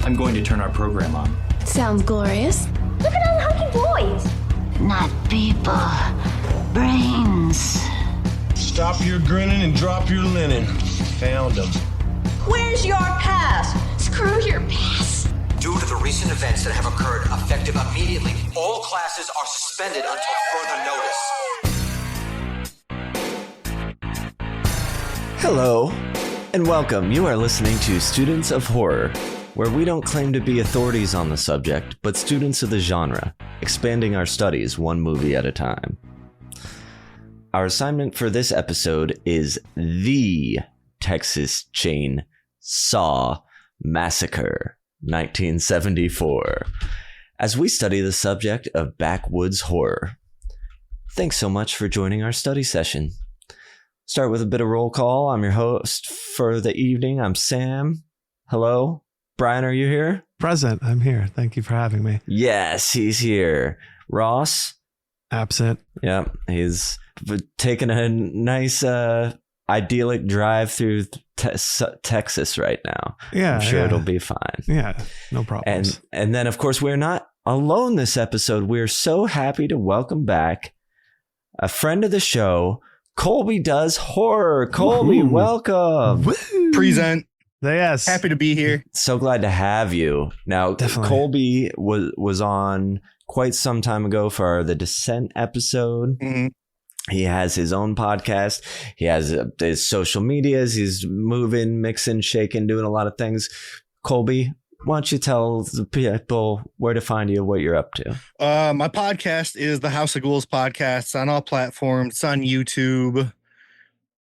I'm going to turn our program on. Sounds glorious. Look at all the hunky boys. Not people, brains. Stop your grinning and drop your linen. Found them. Where's your pass? Screw your pass. Due to the recent events that have occurred, effective immediately, all classes are suspended until further notice. Hello, and welcome. You are listening to Students of Horror, where we don't claim to be authorities on the subject, but students of the genre, expanding our studies one movie at a time. Our assignment for this episode is the Texas Chain Saw Massacre, 1974, as we study the subject of backwoods horror. Thanks so much for joining our study session. Start with a bit of roll call. I'm your host for the evening. I'm Sam. Hello. Brian, are you here? Present. I'm here. Thank you for having me. Yes, he's here. Ross? Absent. Yep. He's taking a nice, idyllic drive through Texas right now. Yeah. I'm sure it'll be fine. Yeah. No problems. And then, of course, we're not alone this episode. We're so happy to welcome back a friend of the show, Colby Does Horror. Colby, Woo-hoo. Welcome. Woo-hoo. Present. Yes. Happy to be here. So glad to have you. Now, Definitely. Colby was on quite some time ago for the Descent episode. Mm-hmm. He has his own podcast. He has his social medias. He's moving, mixing, shaking, doing a lot of things. Colby, why don't you tell the people where to find you, what you're up to? My podcast is the House of Ghouls podcast. It's on all platforms. It's on YouTube.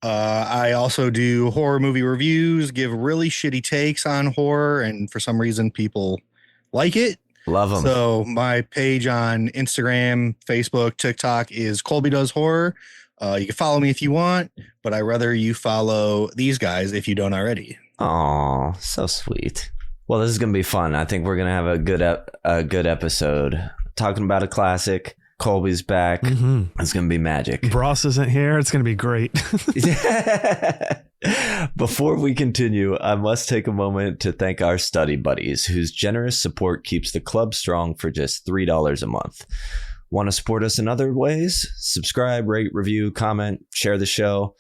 I also do horror movie reviews, give really shitty takes on horror, and for some reason people like it. Love them. So my page on Instagram, Facebook, TikTok is Colby Does Horror. You can follow me if you want, but I'd rather you follow these guys if you don't already. Aw, so sweet. Well, this is going to be fun. I think we're going to have a good episode. Talking about a classic. Colby's back. Mm-hmm. It's going to be magic. Ross isn't here. It's going to be great. Before we continue, I must take a moment to thank our study buddies whose generous support keeps the club strong for just $3 a month. Want to support us in other ways? Subscribe, rate, review, comment, share the show.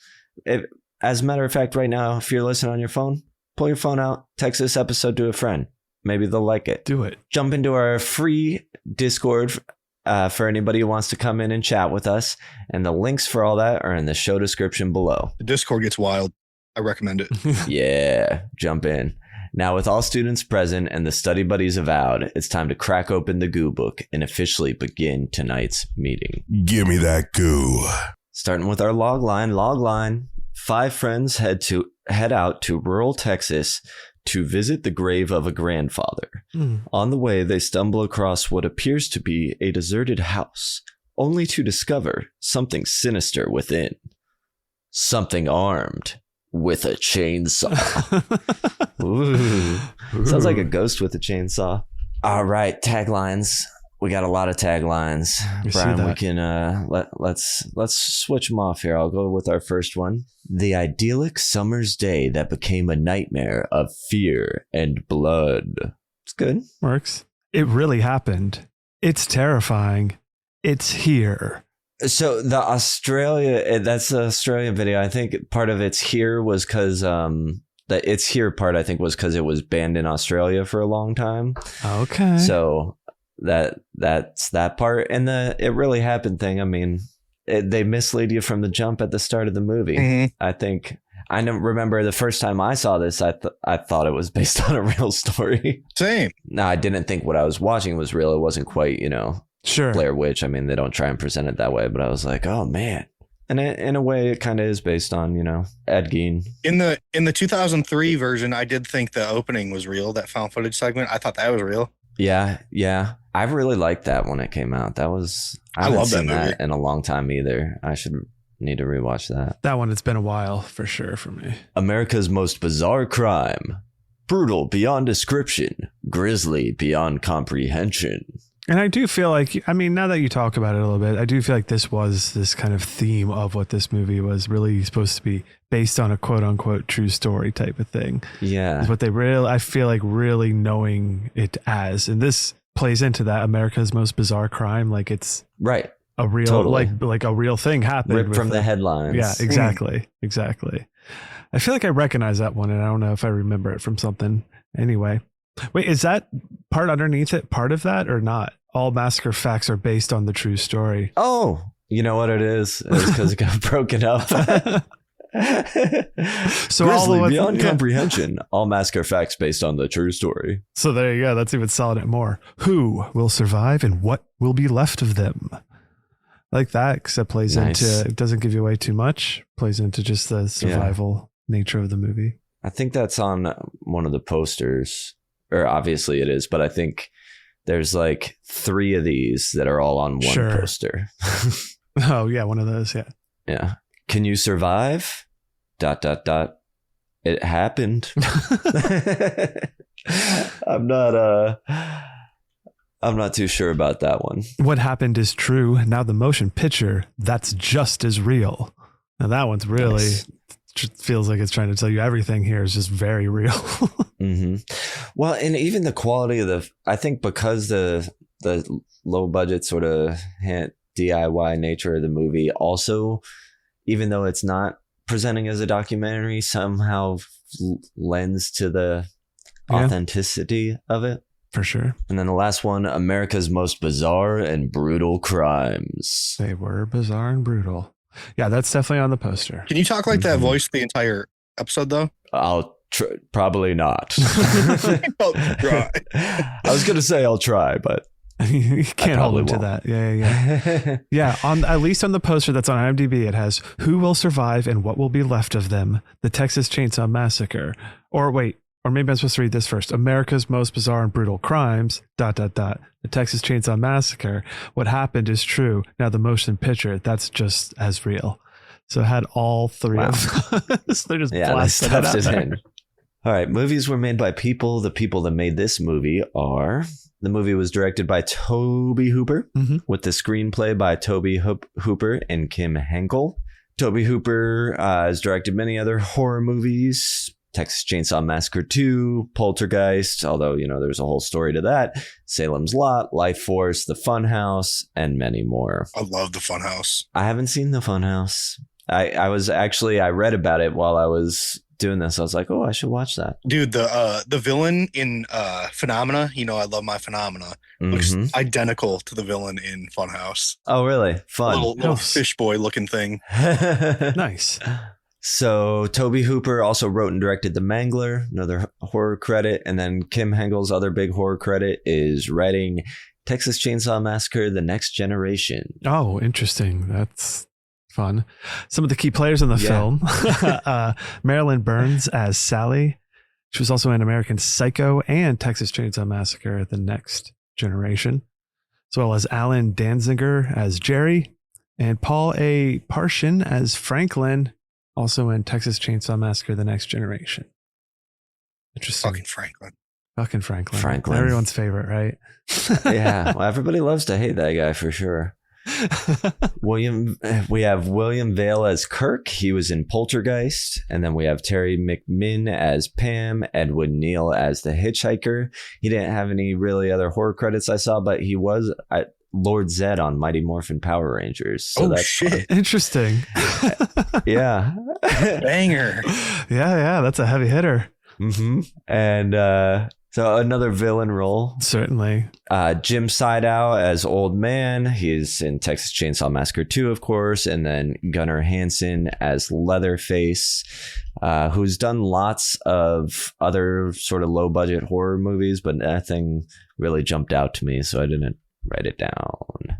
As a matter of fact, right now, if you're listening on your phone, pull your phone out, text this episode to a friend. Maybe they'll like it. Do it. Jump into our free Discord for anybody who wants to come in and chat with us. And the links for all that are in the show description below. The Discord gets wild. I recommend it. Yeah, jump in. Now, with all students present and the study buddies avowed, it's time to crack open the goo book and officially begin tonight's meeting. Give me that goo. Starting with our log line. 5 friends head out to rural Texas to visit the grave of a grandfather. On the way, they stumble across what appears to be a deserted house, only to discover something sinister within. Something armed with a chainsaw. Ooh. Sounds like a ghost with a chainsaw. All right, taglines. We got a lot of taglines. Brian, we can let's switch them off here. I'll go with our first one. The idyllic summer's day that became a nightmare of fear and blood. It's good. Works. It really happened. It's terrifying. It's here. So that's the Australian video. I think part of it's here was because the it's here part I think was because it was banned in Australia for a long time. Okay. So that's that part, and the it really happened thing. I mean, they mislead you from the jump at the start of the movie. Mm-hmm. I think I remember the first time I saw this, I thought it was based on a real story. Same. No, I didn't think what I was watching was real. It wasn't quite, Sure. Blair Witch. I mean, they don't try and present it that way, but I was like, oh man. And in a way, it kind of is based on, Ed Gein. In the 2003 version, I did think the opening was real. That found footage segment, I thought that was real. Yeah. I really liked that when it came out. I haven't love that seen movie. that in a long time either. I should need to rewatch that. That one, it's been a while for sure for me. America's most bizarre crime. Brutal beyond description. Grisly beyond comprehension. And I do feel like, I mean, now that you talk about it a little bit, I do feel like this was this kind of theme of what this movie was really supposed to be, based on a quote unquote true story type of thing. Yeah. Is what they really, I feel like really knowing it as, and this plays into that America's Most Bizarre Crime. Like it's Right. a real, Totally. like a real thing happened. Ripped with from the it. headlines. Yeah, exactly. Exactly. I feel like I recognize that one, and I don't know if I remember it from something. Anyway, wait, is that part underneath it part of that or not? All massacre facts are based on the true story. Oh, you know what it is? It's because it got broken up. So Grizzly, all of beyond yeah. comprehension. All massacre facts based on the true story. So there you go. That's even solid it more. Who will survive and what will be left of them? Like that, because that plays Nice. into, it doesn't give you away too much, plays into just the survival nature of the movie. I think that's on one of the posters, or obviously it is, but I think there's like 3 of these that are all on one Sure. poster. Oh yeah, one of those. Yeah. Yeah. Can you survive? ... It happened. I'm not too sure about that one. What happened is true. Now the motion picture, that's just as real. Now that one's really Nice. feels like it's trying to tell you everything here is just very real. Mm-hmm. Well, and even the quality of I think because the low budget sort of DIY nature of the movie also, even though it's not presenting as a documentary, somehow lends to the authenticity of it. For sure. And then the last one, America's Most Bizarre and Brutal Crimes. They were bizarre and brutal. Yeah, that's definitely on the poster. Can you talk like that voice the entire episode though? I'll probably not. Oh, right. I was going to say I'll try, but You can't hold probably him to won't. that. Yeah. Yeah, on at least on the poster that's on IMDb, it has "Who will survive and what will be left of them? The Texas Chainsaw Massacre." Or wait, or maybe I'm supposed to read this first. America's Most Bizarre and Brutal Crimes. ... The Texas Chainsaw Massacre. What happened is true. Now the motion picture, that's just as real. So it had all 3 Wow. of those. They're just Yeah, they blasting it stuffed out it there. in. All right, movies were made by people. The people that made this movie are... The movie was directed by Toby Hooper, Mhm. with the screenplay by Toby Hooper and Kim Henkel. Toby Hooper has directed many other horror movies, Texas Chainsaw Massacre 2, Poltergeist, although, you know, there's a whole story to that, Salem's Lot, Life Force, The Funhouse, and many more. I love the Funhouse. I haven't seen The Funhouse. I read about it while I was doing this. I was like, oh, I should watch that. Dude, the villain in Phenomena, you know I love my Phenomena, looks Mhm. identical to the villain in Funhouse. Oh, really? Fun. Little Nice. fish boy looking thing. Nice. So Toby Hooper also wrote and directed The Mangler, another horror credit. And then Kim Hengel's other big horror credit is writing Texas Chainsaw Massacre: The Next Generation. Oh, interesting. That's fun. Some of the key players in the film. Marilyn Burns as Sally. She was also in American Psycho and Texas Chainsaw Massacre: The Next Generation. As well as Alan Danziger as Jerry. And Paul A. Parshin as Franklin. Also in Texas Chainsaw Massacre: The Next Generation. Interesting. Fucking Franklin. Fucking Franklin. Franklin. Everyone's favorite, right? Yeah, well, everybody loves to hate that guy for sure. We have William Vale as Kirk. He was in Poltergeist. And then we have Terry McMinn as Pam, Edwin Neal as the Hitchhiker. He didn't have any really other horror credits I saw, but he was Lord Zed on Mighty Morphin Power Rangers. So Oh, that's shit. Interesting. fun. Yeah. Banger. Yeah, that's a heavy hitter. Mm-hmm. And so another villain role. Certainly. Jim Sydow as Old Man. He's in Texas Chainsaw Massacre 2, of course. And then Gunnar Hansen as Leatherface, who's done lots of other sort of low budget horror movies, but nothing really jumped out to me, so I didn't write it down.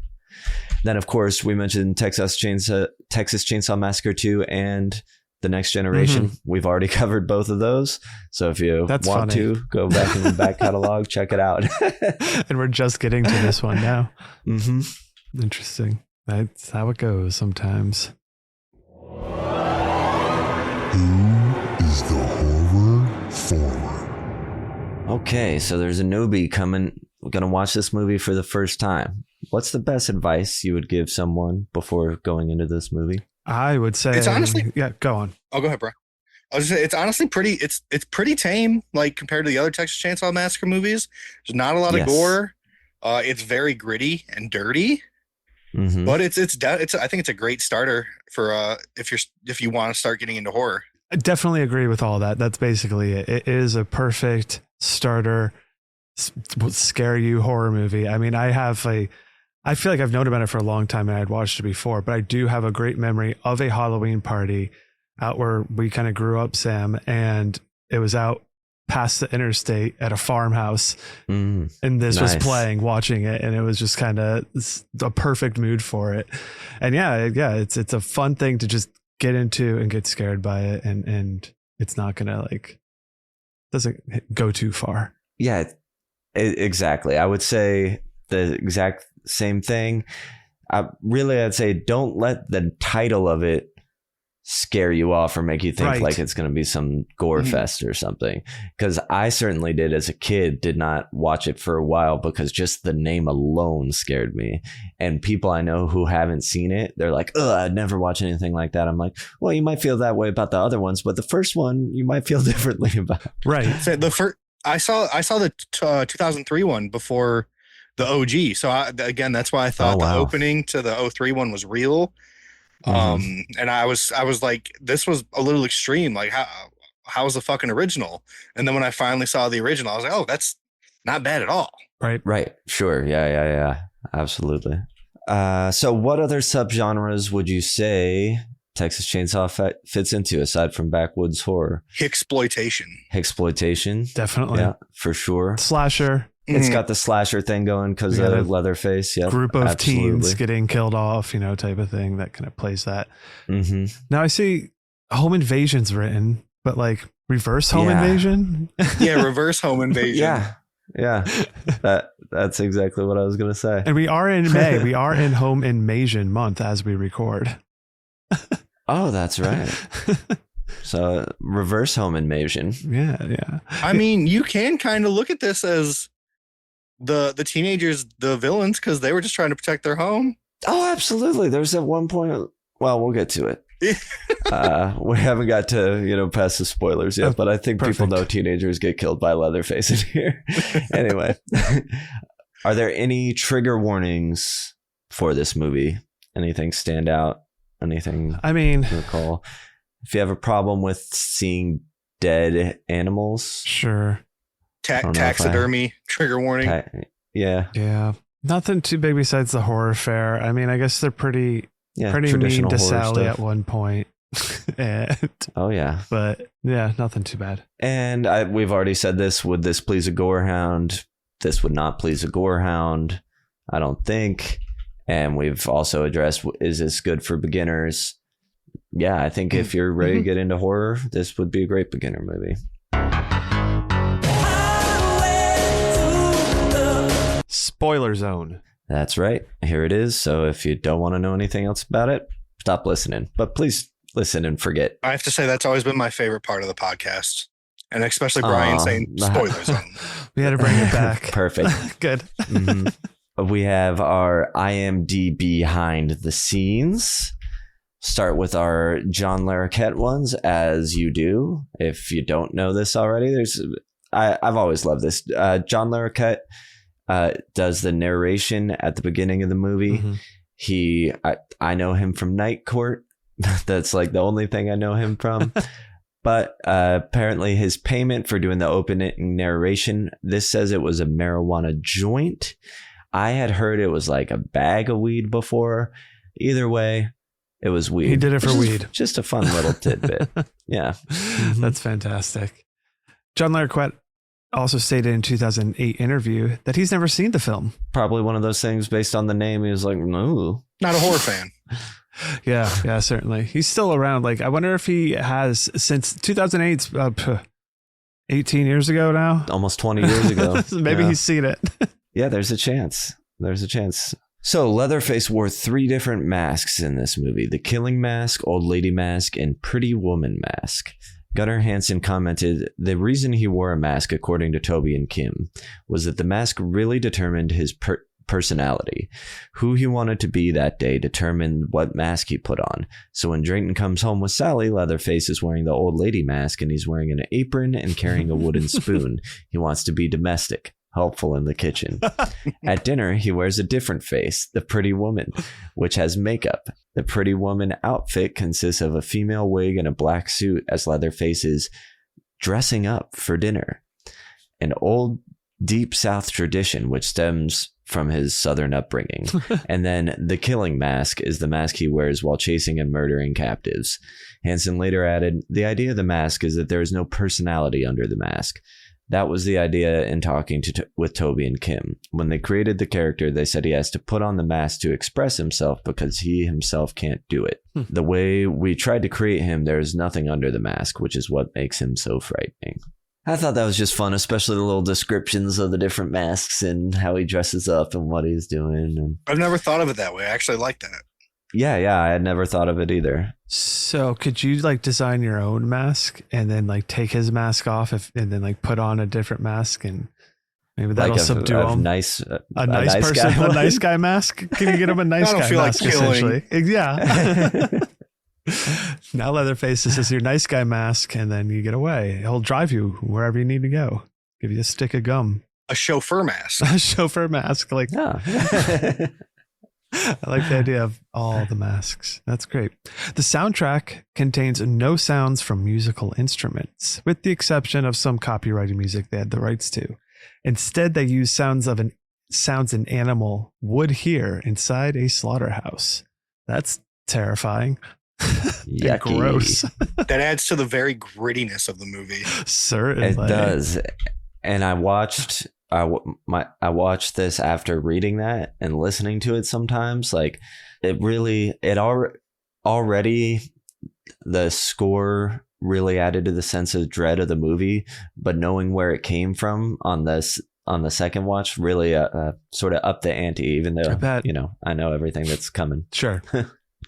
Then, of course, we mentioned Texas Chainsaw Massacre 2 and The Next Generation. We've already covered both of those. So if you That's want funny. to, go back in the back catalog, check it out. And we're just getting to this one now. Mm-hmm. Interesting. That's how it goes sometimes. Who is the horror forward? Okay, so there's a newbie coming going to watch this movie for the first time, what's the best advice you would give someone before going into this movie? I would say it's honestly, yeah, go on. Oh, go ahead, bro. I was gonna say, it's honestly it's pretty tame, like compared to the other Texas Chainsaw Massacre movies. There's not a lot of gore. It's very gritty and dirty, but it's I think it's a great starter for if you want to start getting into horror. I definitely agree with all that. That's basically it. It is a perfect starter, scare you horror movie. I mean, I feel like I've known about it for a long time and I'd watched it before, but I do have a great memory of a Halloween party out where we kind of grew up, Sam, and it was out past the interstate at a farmhouse, and this was playing, watching it, and it was just kind of a perfect mood for it. And it's a fun thing to just get into and get scared by it, and it's not gonna doesn't go too far. Yeah, exactly. I would say the exact same thing. I'd say don't let the title of it scare you off or make you think like it's going to be some gore fest or something, because I certainly did as a kid. Did not watch it for a while because just the name alone scared me. And people I know who haven't seen it, they're like, ugh, I'd never watch anything like that. I'm like, well, you might feel that way about the other ones, but the first one you might feel differently about. So the first I saw the 2003 one before the OG, so again that's why I thought the opening to the 03 one was real. And I was like, this was a little extreme. Like, how's the fucking original? And then when I finally saw the original, I was like, oh, that's not bad at all. Right. Sure. Yeah. Absolutely. So what other subgenres would you say Texas Chainsaw fits into aside from backwoods horror? Hicksploitation. Definitely. Yeah, for sure. Slasher. It's got the slasher thing going because of Leatherface. Yeah, group of teens getting killed off, type of thing that kind of plays that. Now I see home invasion's written, but like reverse home invasion. Reverse home invasion. Yeah. That's exactly what I was gonna say. And we are in May. We are in home invasion month as we record. Oh, that's right. So reverse home invasion. Yeah. I mean, you can kind of look at this as the teenagers, the villains, because they were just trying to protect their home. Oh, absolutely. There's at one point. Well, we'll get to it. We haven't got to past the spoilers yet, but I think people know teenagers get killed by Leatherface in here. Anyway, are there any trigger warnings for this movie? Anything stand out? Anything? I mean, recall? If you have a problem with seeing dead animals, sure. Taxidermy, trigger warning. Yeah. Nothing too big besides the horror fair. I mean, I guess they're pretty mean to Sally at one point. But yeah, nothing too bad. And we've already said this. Would this please a gorehound? This would not please a gorehound, I don't think. And we've also addressed, is this good for beginners? Yeah, I think if you're ready to get into horror, this would be a great beginner movie. Spoiler zone. That's right. Here it is. So if you don't want to know anything else about it, stop listening. But please listen and forget. I have to say that's always been my favorite part of the podcast. And especially Brian saying spoiler zone. We had to bring it back. Perfect. Good. We have our IMDb behind the scenes. Start with our John Larroquette ones, as you do. If you don't know this already, I've always loved this. John Larroquette does the narration at the beginning of the movie. I know him from Night Court. That's like the only thing I know him from. But apparently his payment for doing the opening narration, this says it was a marijuana joint. I had heard it was like a bag of weed before. Either way, it was weed. He did it for weed. Just a fun little tidbit. Yeah. That's fantastic. John Larroquette also stated in 2008 interview that he's never seen the film. Probably one of those things based on the name. He was like, no. Not a horror fan. Yeah, certainly. He's still around. Like, I wonder if he has since 2008, 18 years ago now. Almost 20 years ago. Maybe he's seen it. Yeah, there's a chance. So Leatherface wore 3 different masks in this movie: the Killing Mask, Old Lady Mask, and Pretty Woman Mask. Gunnar Hansen commented, the reason he wore a mask, according to Toby and Kim, was that the mask really determined his personality. Who he wanted to be that day determined what mask he put on. So when Drayton comes home with Sally, Leatherface is wearing the old lady mask and he's wearing an apron and carrying a wooden spoon. He wants to be domestic, helpful in the kitchen. At dinner, he wears a different face, the pretty woman, which has makeup. The pretty woman outfit consists of a female wig and a black suit as Leatherface is dressing up for dinner. An old deep South tradition which stems from his Southern upbringing. And then the killing mask is the mask he wears while chasing and murdering captives. Hansen later added, the idea of the mask is that there is no personality under the mask. That was the idea in talking with Toby and Kim. When they created the character, they said he has to put on the mask to express himself because he himself can't do it. The way we tried to create him, there is nothing under the mask, which is what makes him so frightening. I thought that was just fun, especially the little descriptions of the different masks and how he dresses up and what he's doing. And I've never thought of it that way. I actually like that. Yeah, I had never thought of it either. So could you like design your own mask and then like take his mask off and then like put on a different mask and maybe that'll like subdue him? A nice person, guy. a nice guy mask. Can you get him a nice guy mask? Like essentially, yeah. Now Leatherface, this is your nice guy mask, and then you get away. He'll drive you wherever you need to go. Give you a stick of gum. A chauffeur mask. A chauffeur mask, like. Yeah. I like the idea of all the masks. That's great. The soundtrack contains no sounds from musical instruments, with the exception of some copyrighted music they had the rights to. Instead, they use sounds an animal would hear inside a slaughterhouse. That's terrifying. Yucky. Gross. That adds to the very grittiness of the movie. Certainly. It does. And I watched this after reading that and listening to it sometimes. Like already the score really added to the sense of dread of the movie, but knowing where it came from on the second watch really sort of upped the ante, even though I know everything that's coming. Sure.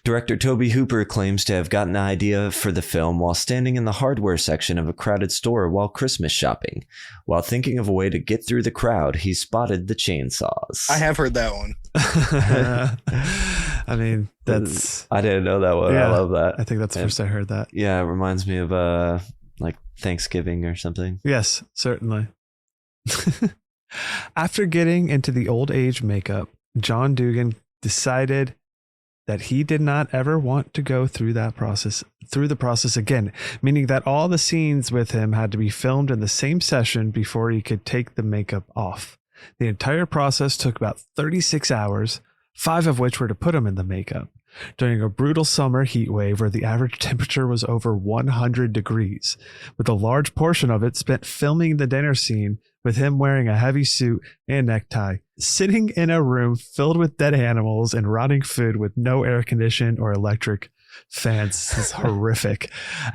Director Toby Hooper claims to have gotten the idea for the film while standing in the hardware section of a crowded store while Christmas shopping. While thinking of a way to get through the crowd, he spotted the chainsaws. I have heard that one. I mean, I didn't know that one. Yeah, I love that. I think that's the first I heard that. Yeah, it reminds me of like Thanksgiving or something. Yes, certainly. After getting into the old age makeup, John Dugan decided that he did not ever want to go through the process again, meaning that all the scenes with him had to be filmed in the same session before he could take the makeup off. The entire process took about 36 hours, 5 of which were to put him in the makeup. During a brutal summer heat wave where the average temperature was over 100 degrees, with a large portion of it spent filming the dinner scene with him wearing a heavy suit and necktie, sitting in a room filled with dead animals and rotting food with no air conditioning or electric fans. This is horrific.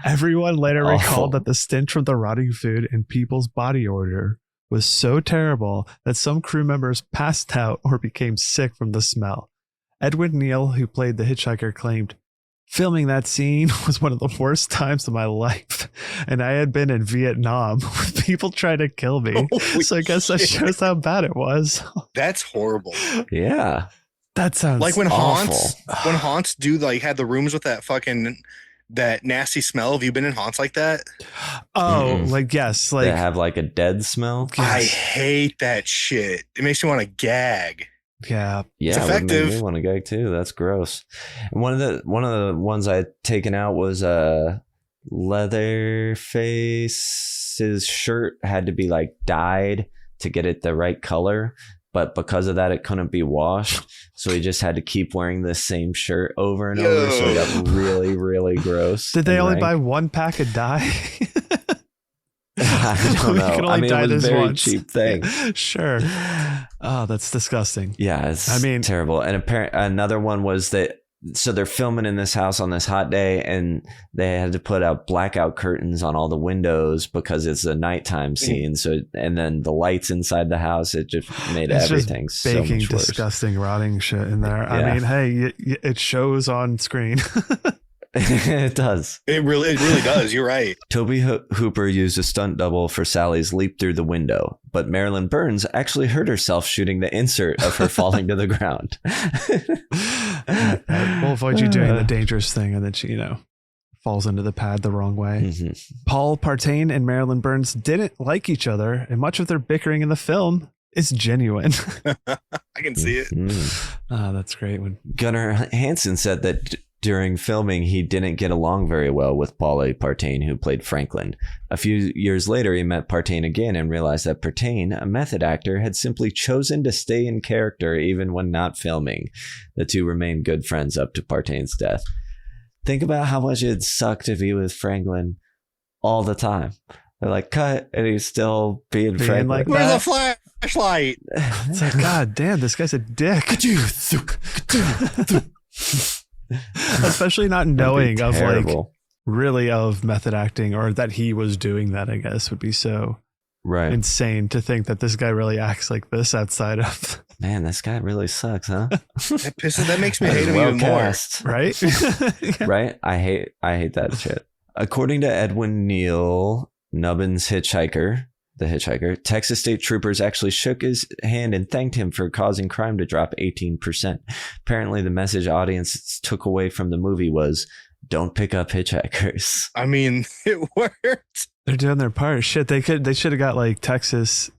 Everyone later recalled that the stench from the rotting food and people's body odor was so terrible that some crew members passed out or became sick from the smell. Edwin Neal, who played the hitchhiker, claimed, "Filming that scene was one of the worst times of my life, and I had been in Vietnam with people trying to kill me." So I guess that shows how bad it was. That's horrible. Yeah. That sounds like when awful. Haunts do like had the rooms with that nasty smell. Have you been in haunts like that? Oh, like yes, like they have like a dead smell. Yes. I hate that shit. It makes me want to gag. Yeah, it's it would effective. make me want to gag too. That's gross. And one of the ones I had taken out was Leatherface's shirt had to be like dyed to get it the right color, but because of that it couldn't be washed, so he just had to keep wearing the same shirt over and over, so it got really, really gross. Did they only buy one pack of dye? I don't know. I mean, it was a very cheap thing. Sure. Oh, that's disgusting. Yeah, it's terrible. And another one was that, so they're filming in this house on this hot day, and they had to put out blackout curtains on all the windows because it's a nighttime scene. So, and then the lights inside the house, it just made everything just so baking, much worse. disgusting, rotting shit in there. Yeah. I mean, hey, it shows on screen. It does. It really does. You're right. Toby Hooper used a stunt double for Sally's leap through the window, but Marilyn Burns actually hurt herself shooting the insert of her falling to the ground. We'll avoid you doing the dangerous thing, and then she, falls into the pad the wrong way. Mm-hmm. Paul Partain and Marilyn Burns didn't like each other, and much of their bickering in the film is genuine. I can see it. Oh, that's great. Gunnar Hansen said that during filming, he didn't get along very well with Paul Partain, who played Franklin. A few years later, he met Partain again and realized that Partain, a method actor, had simply chosen to stay in character even when not filming. The two remained good friends up to Partain's death. Think about how much it'd suck to be with Franklin all the time. They're like, cut, and he's still being Franklin. Like, where's the flashlight? It's like, God damn, this guy's a dick. Especially not knowing of really of method acting, or that he was doing that, I guess, would be so insane to think that this guy really acts like this outside of. Man, this guy really sucks, huh? That makes me hate him even more. Right? Yeah. Right? I hate that shit. According to Edwin Neal, Nubbin's the hitchhiker, Texas state troopers actually shook his hand and thanked him for causing crime to drop 18%. Apparently, the message audience took away from the movie was, don't pick up hitchhikers. I mean, it worked. They're doing their part. Shit, they should have got like Texas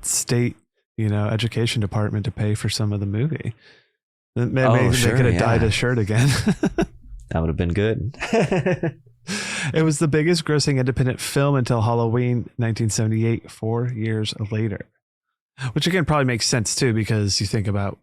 state, education department to pay for some of the movie. Maybe they could have dyed a shirt again. That would have been good. It was the biggest grossing independent film until Halloween 1978, 4 years later. Which again probably makes sense too, because you think about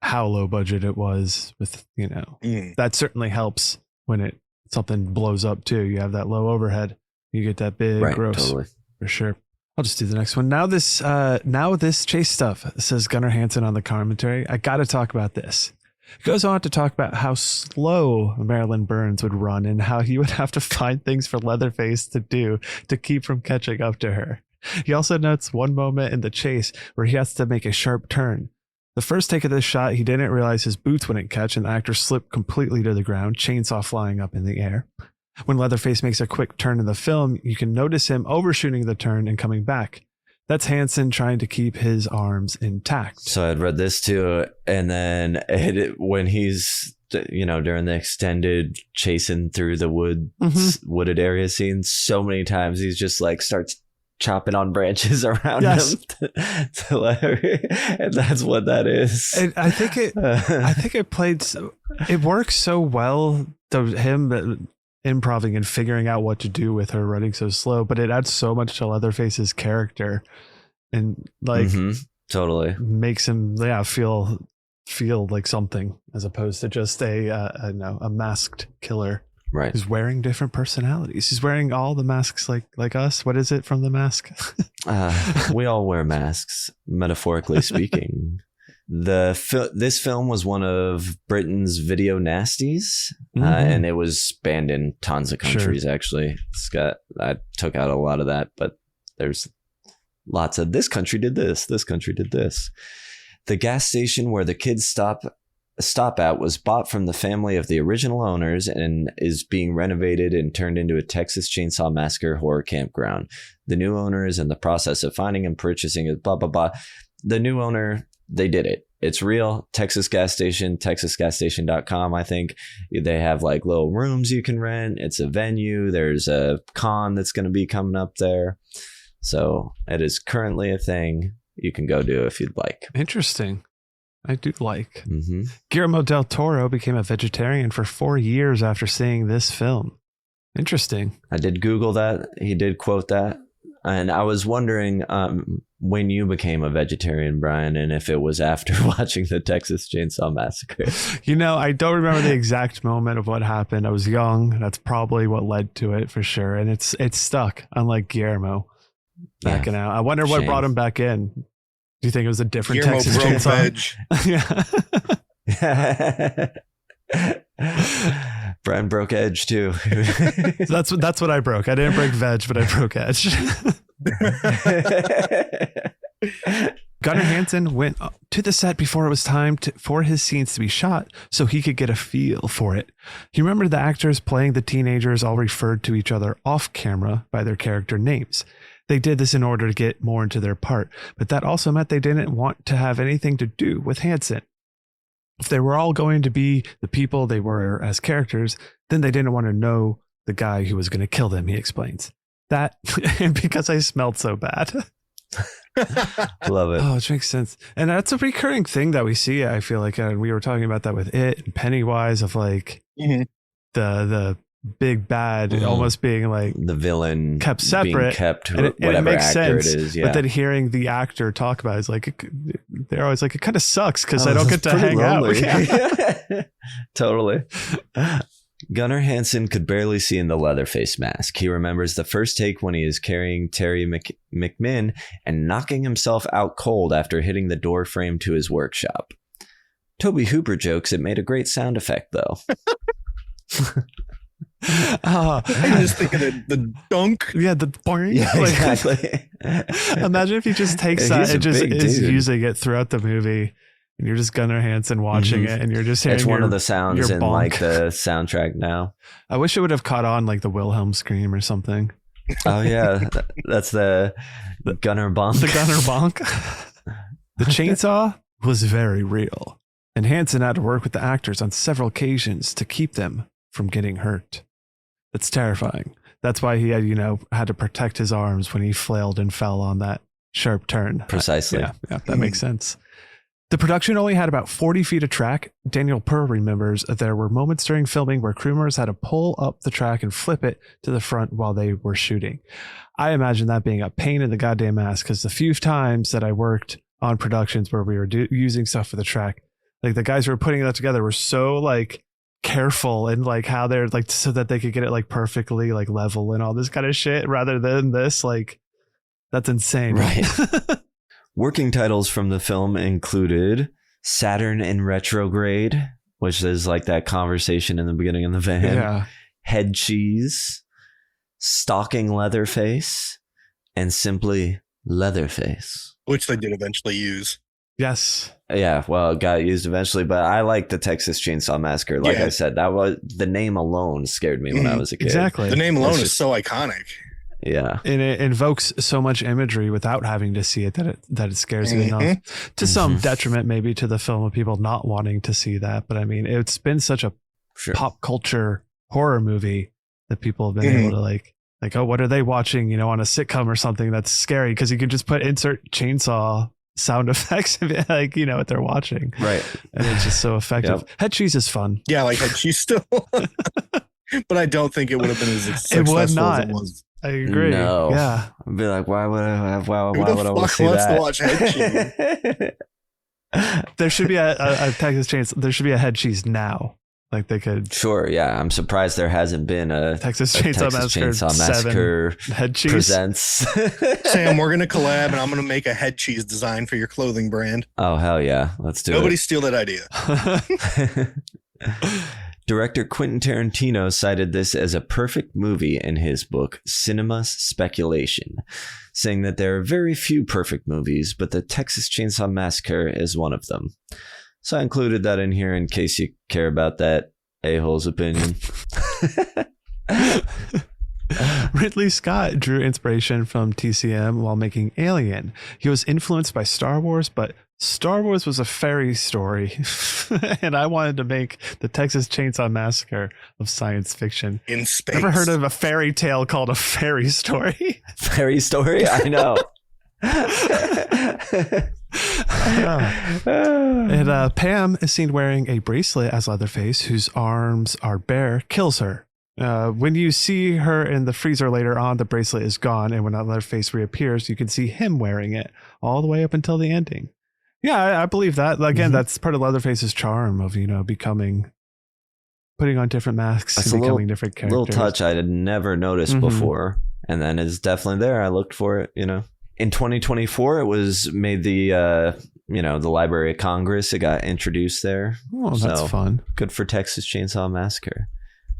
how low budget it was with, that certainly helps when something blows up too. You have that low overhead. You get that big gross. Totally. For sure. I'll just do the next one. Now this chase stuff, says Gunnar Hansen on the commentary. I got to talk about this. He goes on to talk about how slow Marilyn Burns would run and how he would have to find things for Leatherface to do to keep from catching up to her. He also notes one moment in the chase where he has to make a sharp turn. The first take of this shot, he didn't realize his boots wouldn't catch and the actor slipped completely to the ground, chainsaw flying up in the air. When Leatherface makes a quick turn in the film, you can notice him overshooting the turn and coming back. That's Hansen trying to keep his arms intact. So I'd read this too. And then when he's, during the extended chasing through the wooded area scene, so many times he's just like starts chopping on branches around him to let her, and that's what that is. And I think it works so well, him improving and figuring out what to do with her running so slow, but it adds so much to Leatherface's character and totally makes him feel like something as opposed to just a masked killer. Right. He's wearing different personalities. He's wearing all the masks like us. What is it from The Mask? We all wear masks, metaphorically speaking. This film was one of Britain's video nasties, and it was banned in tons of countries. Sure. Actually, I took out a lot of that, but there's lots of this country did this. This country did this. The gas station where the kids stop at was bought from the family of the original owners and is being renovated and turned into a Texas Chain Saw Massacre horror campground. The new owner is in the process of finding and purchasing it. Blah blah blah. The new owner. They did it. It's real. Texas gas station, texasgasstation.com. I think they have like little rooms you can rent. It's a venue. There's a con that's going to be coming up there. So it is currently a thing you can go do if you'd like. Interesting. I do like. Guillermo del Toro became a vegetarian for 4 years after seeing this film. Interesting. I did Google that. He did quote that. And I was wondering when you became a vegetarian, Brian, and if it was after watching the Texas Chain Saw Massacre. I don't remember the exact moment of what happened. I was young. That's probably what led to it for sure. And it's stuck, unlike Guillermo backing out. I wonder what brought him back in. Do you think it was a different Guillermo Texas Chain Saw? Brian broke Edge too. So that's what I broke. I didn't break veg, but I broke Edge. Gunnar Hansen went to the set before it was time for his scenes to be shot so he could get a feel for it. He remembered the actors playing the teenagers all referred to each other off camera by their character names. They did this in order to get more into their part, but that also meant they didn't want to have anything to do with Hansen. If they were all going to be the people they were as characters, then they didn't want to know the guy who was going to kill them, he explains. That, and because I smelled so bad. Love it. Oh, it makes sense. And that's a recurring thing that we see, I feel like, and we were talking about that with It and Pennywise, of like the big bad almost being like the villain kept separate, being kept, and whatever it makes actor sense, it is. Yeah. But then hearing the actor talk about it is like, they're always like, it kind of sucks because I don't get to hang lonely. out. Yeah. Totally. Gunnar Hansen could barely see in the Leatherface mask. He remembers the first take when he is carrying Terry McMinn and knocking himself out cold after hitting the door frame to his workshop. Toby Hooper jokes it made a great sound effect, though. I just think of the dunk. Yeah, the boing. Yeah, exactly. Imagine if he just takes that and just is using it throughout the movie. And you're just Gunnar Hansen watching it, and you're just hearing it's one of the sounds in bonk. like the soundtrack now. I wish it would have caught on like the Wilhelm scream or something. Oh yeah, that's the Gunnar bonk. The Gunnar bonk. The chainsaw was very real, and Hansen had to work with the actors on several occasions to keep them from getting hurt. That's terrifying. That's why he had to protect his arms when he flailed and fell on that sharp turn. Precisely. Yeah, that makes sense. The production only had about 40 feet of track. Daniel Pearl remembers there were moments during filming where crew members had to pull up the track and flip it to the front while they were shooting. I imagine that being a pain in the goddamn ass, because the few times that I worked on productions where we were using stuff for the track, like the guys who were putting that together were so like careful and like how they're like so that they could get it like perfectly like level and all this kind of shit, rather than this. Like, that's insane. Right. Working titles from the film included Saturn in Retrograde, which is like that conversation in the beginning of the van. Yeah. Head Cheese, Stalking Leatherface, and simply Leatherface. Which they did eventually use. Yes. Yeah, well, it got used eventually, but I like the Texas Chainsaw Massacre. Like I said, that was the name alone scared me when I was a kid. Exactly. The name alone is so iconic. Yeah. And it invokes so much imagery without having to see it that it scares you enough. To some detriment maybe to the film of people not wanting to see that. But I mean, it's been such a pop culture horror movie that people have been able to like, oh, what are they watching, on a sitcom or something that's scary? Because you can just insert chainsaw sound effects like what they're watching. Right. And it's just so effective. Head Cheese is fun. Yeah, like Head Cheese still. But I don't think it would have been as successful as it was. I agree. No. Yeah. I'd be like, why would I Who want the to fuck see wants that? to watch Head Cheese? There should be a Texas Chainsaw. There should be a Head Cheese now. Like they could. Sure, yeah. I'm surprised there hasn't been a Texas Chainsaw Massacre Head Cheese presents. Sam, we're gonna collab, and I'm gonna make a Head Cheese design for your clothing brand. Oh hell yeah, let's do Nobody it. steal that idea. Director Quentin Tarantino cited this as a perfect movie in his book Cinema Speculation, saying that there are very few perfect movies, but the Texas Chainsaw Massacre is one of them. So I included that in here in case you care about that a-hole's opinion. Ridley Scott drew inspiration from TCM while making Alien. He was influenced by Star Wars, but Star Wars was a fairy story. And I wanted to make the Texas Chainsaw Massacre of science fiction. In space. Ever heard of a fairy tale called a fairy story? Fairy story? I know. And Pam is seen wearing a bracelet as Leatherface, whose arms are bare, kills her. When you see her in the freezer later on, the bracelet is gone, and when Leatherface reappears, you can see him wearing it all the way up until the ending. Yeah, I believe that. Again, that's part of Leatherface's charm of, putting on different masks That's and becoming different characters. Little touch I had never noticed before, and then it's definitely there. I looked for it, In 2024, it was made the Library of Congress. It got introduced there. Oh, that's fun. Good for Texas Chainsaw Massacre.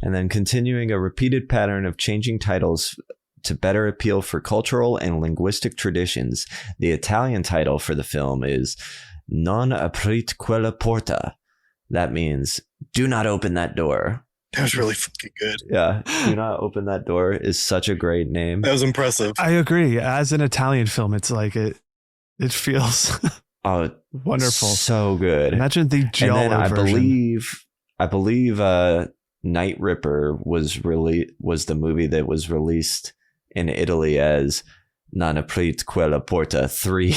And then continuing a repeated pattern of changing titles to better appeal for cultural and linguistic traditions. The Italian title for the film is Non aprite quella porta. That means, do not open that door. That was really fucking good. Yeah, do not open that door is such a great name. That was impressive. I agree. As an Italian film, it's like it feels wonderful. So good. Imagine the giallo version. I believe Night Ripper was the movie that was released in Italy as Non aprite quella porta 3.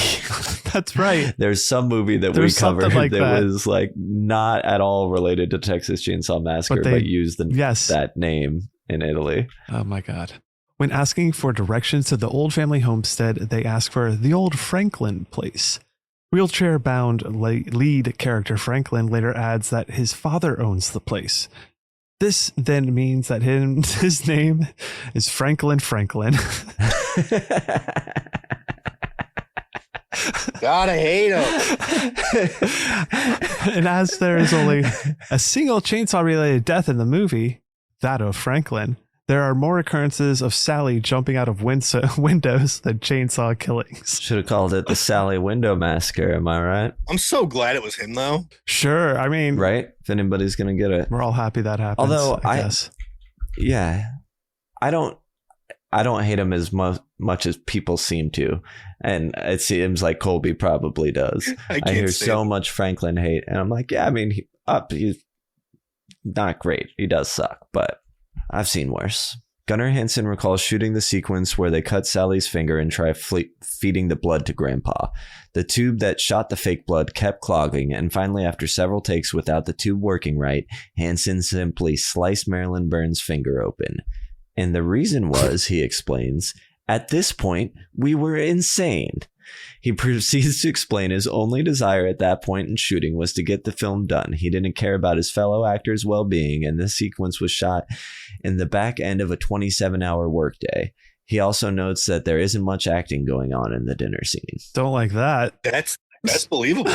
That's right. There's some movie that we covered like that was like not at all related to Texas Chainsaw Massacre, but used that name in Italy. Oh my God. When asking for directions to the old family homestead, they ask for the old Franklin place. Wheelchair-bound lead character Franklin later adds that his father owns the place. This then means that his name is Franklin. Gotta hate him. And as there is only a single chainsaw-related death in the movie, that of Franklin, there are more occurrences of Sally jumping out of windows than chainsaw killings. Should have called it the Sally Window Massacre, am I right? I'm so glad it was him, though. Sure, I mean... Right? If anybody's going to get it. We're all happy that happens, although I guess. Yeah. I don't hate him as much as people seem to. And it seems like Colby probably does. I hear so much Franklin hate. And I'm like, yeah, I mean, he's not great. He does suck, but... I've seen worse. Gunnar Hansen recalls shooting the sequence where they cut Sally's finger and try feeding the blood to Grandpa. The tube that shot the fake blood kept clogging, and finally, after several takes without the tube working right, Hansen simply sliced Marilyn Burns' finger open. And the reason was, he explains, at this point, we were insane. He proceeds to explain his only desire at that point in shooting was to get the film done. He didn't care about his fellow actors' well-being, and this sequence was shot in the back end of a 27-hour workday. He also notes that there isn't much acting going on in the dinner scene. Don't like that. That's believable.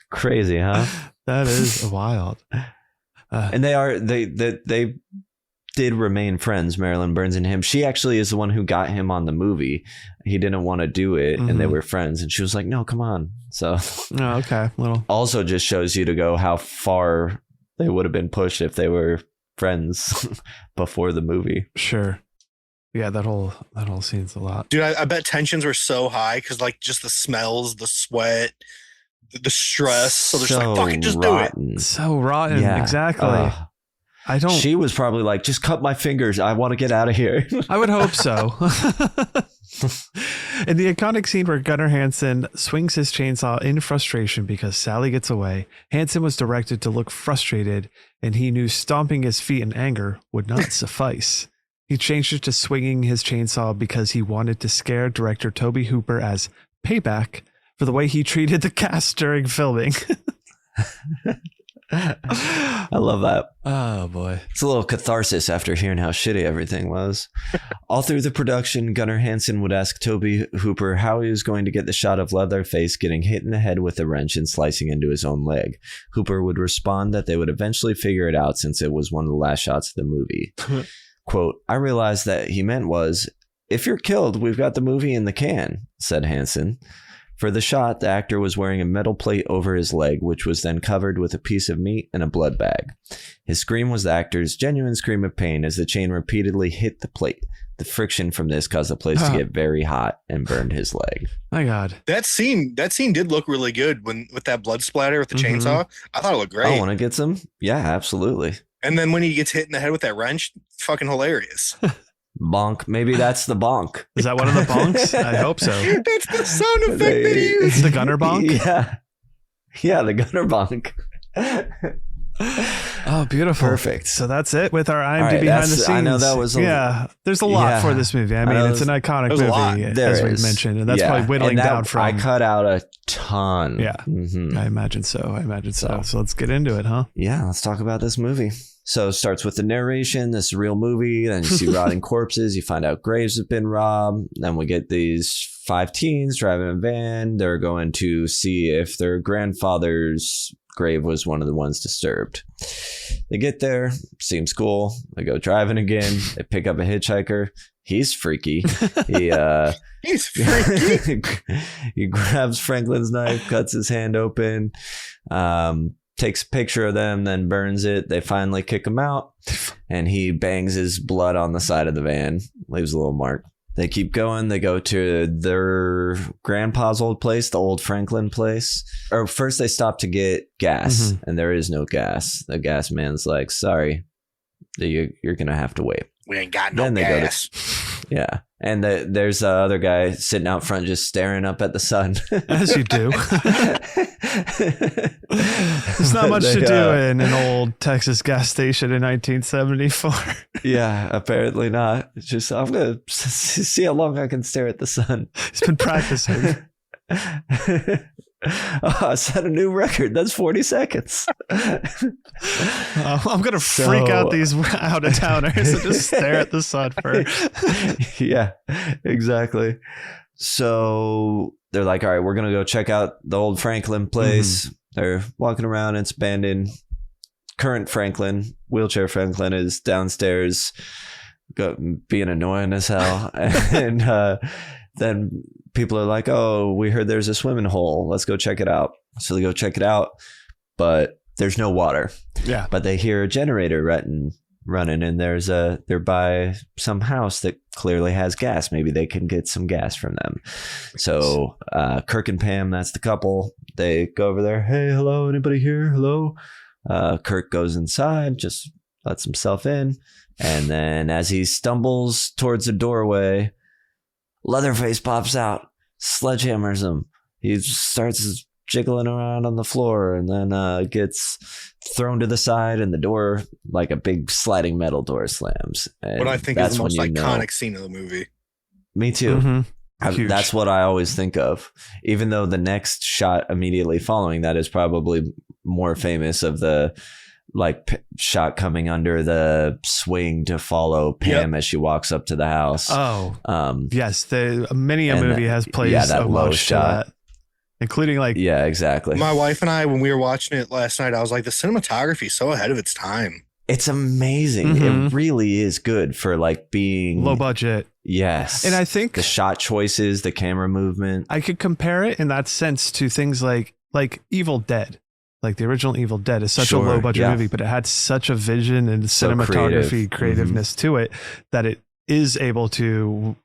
Crazy, huh? That is wild. And they did remain friends, Marilyn Burns and him. She actually is the one who got him on the movie. He didn't want to do it, and they were friends. And she was like, no, come on. So okay. Also just shows you to go how far they would have been pushed if they were friends before the movie. Sure. Yeah, that whole scene's a lot. Dude, I bet tensions were so high because like just the smells, the sweat, the stress. So they're just like, fucking just rotten. Do it. So rotten. Yeah. Exactly. She was probably like, just cut my fingers. I want to get out of here. I would hope so. In the iconic scene where Gunnar Hansen swings his chainsaw in frustration because Sally gets away, Hansen was directed to look frustrated, and he knew stomping his feet in anger would not suffice. He changed it to swinging his chainsaw because he wanted to scare director Tobe Hooper as payback for the way he treated the cast during filming. I love that. Oh boy. It's a little catharsis after hearing how shitty everything was. All through the production, Gunnar Hansen would ask Tobe Hooper how he was going to get the shot of Leatherface getting hit in the head with a wrench and slicing into his own leg. Hooper would respond that they would eventually figure it out since it was one of the last shots of the movie. Quote, I realized that he meant was, if you're killed, we've got the movie in the can, said Hansen. For the shot, the actor was wearing a metal plate over his leg, which was then covered with a piece of meat and a blood bag. His scream was the actor's genuine scream of pain as the chain repeatedly hit the plate. The friction from this caused the place to get very hot and burned his leg. My God. That scene did look really good with that blood splatter with the chainsaw. I thought it looked great. I want to get some. Yeah, absolutely. And then when he gets hit in the head with that wrench, fucking hilarious. Bonk. Maybe that's the bonk. Is that one of the bonks? I hope so. That's the sound effect they use. The gunner bonk? Yeah. Yeah, the gunner bonk. Oh, beautiful. Perfect. So that's it with our IMDb behind the scenes. I know that was there's a lot for this movie. I mean, it's an iconic movie, as we mentioned, and that's probably whittling down from. I cut out a ton. Yeah, I imagine so. So let's get into it, huh? Yeah, let's talk about this movie. So it starts with the narration. This is a real movie. Then you see rotting corpses. You find out graves have been robbed. Then we get these 5 teens driving a van. They're going to see if their grandfather's grave was one of the ones disturbed. They get there, seems cool. They go driving again. They pick up a hitchhiker. He's freaky. He's freaky. He grabs Franklin's knife, cuts his hand open, takes a picture of them, then burns it. They finally kick him out, and he bangs his blood on the side of the van, leaves a little mark. They keep going. They go to their grandpa's old place, the old Franklin place. Or first they stop to get gas, and there is no gas. The gas man's like, sorry, you're going to have to wait. We ain't got no then they gas. Yeah. And there's the other guy sitting out front just staring up at the sun. As you do. There's not much to do in an old Texas gas station in 1974. Yeah, apparently not. It's just, I'm going to see how long I can stare at the sun. He's been practicing. Oh, I set a new record. That's 40 seconds. I'm going to freak out these out-of-towners and just stare at the sun for... Yeah, exactly. So they're like, all right, we're going to go check out the old Franklin place. They're walking around. It's abandoned. Current Franklin, wheelchair Franklin, is downstairs being annoying as hell. And then people are like, oh, we heard there's a swimming hole. Let's go check it out. So they go check it out, but there's no water. Yeah. But they hear a generator running, and they're by some house that clearly has gas. Maybe they can get some gas from them. So Kirk and Pam, that's the couple. They go over there. Hey, hello, anybody here? Hello. Kirk goes inside, just lets himself in. And then as he stumbles towards the doorway, Leatherface pops out, sledgehammers him. He starts jiggling around on the floor, and then gets thrown to the side, and the door, like a big sliding metal door, slams. And what I think is the most iconic scene of the movie. Me too. That's what I always think of. Even though the next shot immediately following that is probably more famous, of the shot coming under the swing to follow Pam as she walks up to the house. Oh, yes. Many a movie has played that low shot. Including yeah, exactly. My wife and I, when we were watching it last night, I was like, the cinematography is so ahead of its time. It's amazing. It really is good for being low budget. Yes. And I think the shot choices, the camera movement. I could compare it in that sense to things like Evil Dead. Like the original Evil Dead is such a low budget movie, but it had such a vision and cinematography creativeness to it that it is able to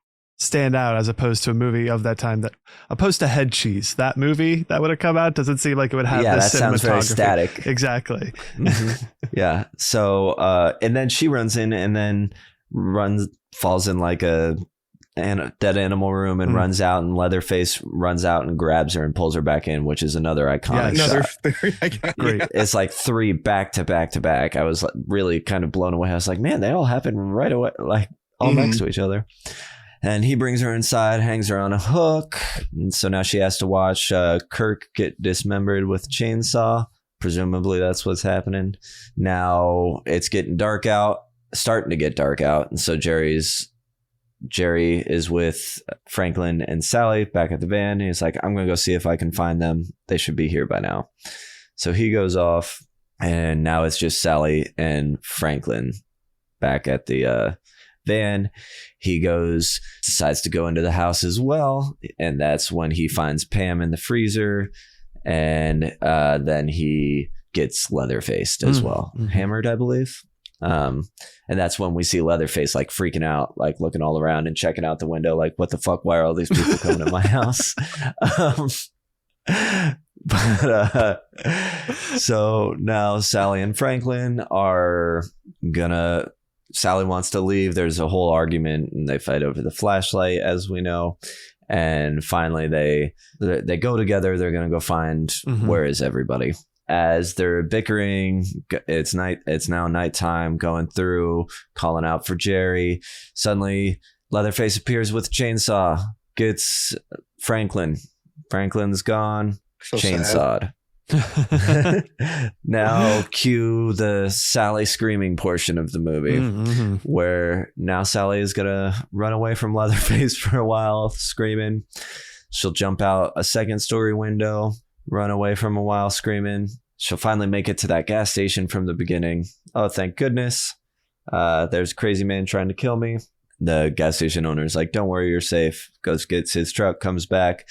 stand out, as opposed to a movie of that time opposed to Head Cheese. That movie that would have come out doesn't seem like it would have this cinematography. Sounds very static. Exactly. Yeah. So and then she runs in and then falls in like a dead animal room and runs out, and Leatherface runs out and grabs her and pulls her back in, which is another iconic shot. Very iconic. Great. It's like 3 back to back to back. I was really kind of blown away. I was like, man, they all happen right away, all next to each other. And he brings her inside, hangs her on a hook. And so now she has to watch Kirk get dismembered with a chainsaw. Presumably that's what's happening. Now it's getting dark out, starting to get dark out. And so Jerry is with Franklin and Sally back at the van. He's like, I'm going to go see if I can find them. They should be here by now. So he goes off, and now it's just Sally and Franklin back at the van. He decides to go into the house as well, and that's when he finds Pam in the freezer, and then he gets Leatherfaced as well, hammered, I believe. And that's when we see Leatherface freaking out, looking all around and checking out the window, what the fuck, why are all these people coming to my house? So now Sally and Franklin are Sally wants to leave. There's a whole argument, and they fight over the flashlight, as we know. And finally they go together. They're going to go find where is everybody. As they're bickering, it's now nighttime, going through, calling out for Jerry. Suddenly Leatherface appears with a chainsaw, gets Franklin. Franklin's gone, So chainsawed. Now cue the Sally screaming portion of the movie, where now Sally is gonna run away from Leatherface for a while, screaming. She'll jump out a second story window, run away from a while screaming, she'll finally make it to that gas station from the beginning. Oh, thank goodness. There's a crazy man trying to kill me. The gas station owner's like, don't worry, you're safe. Goes, gets his truck, comes back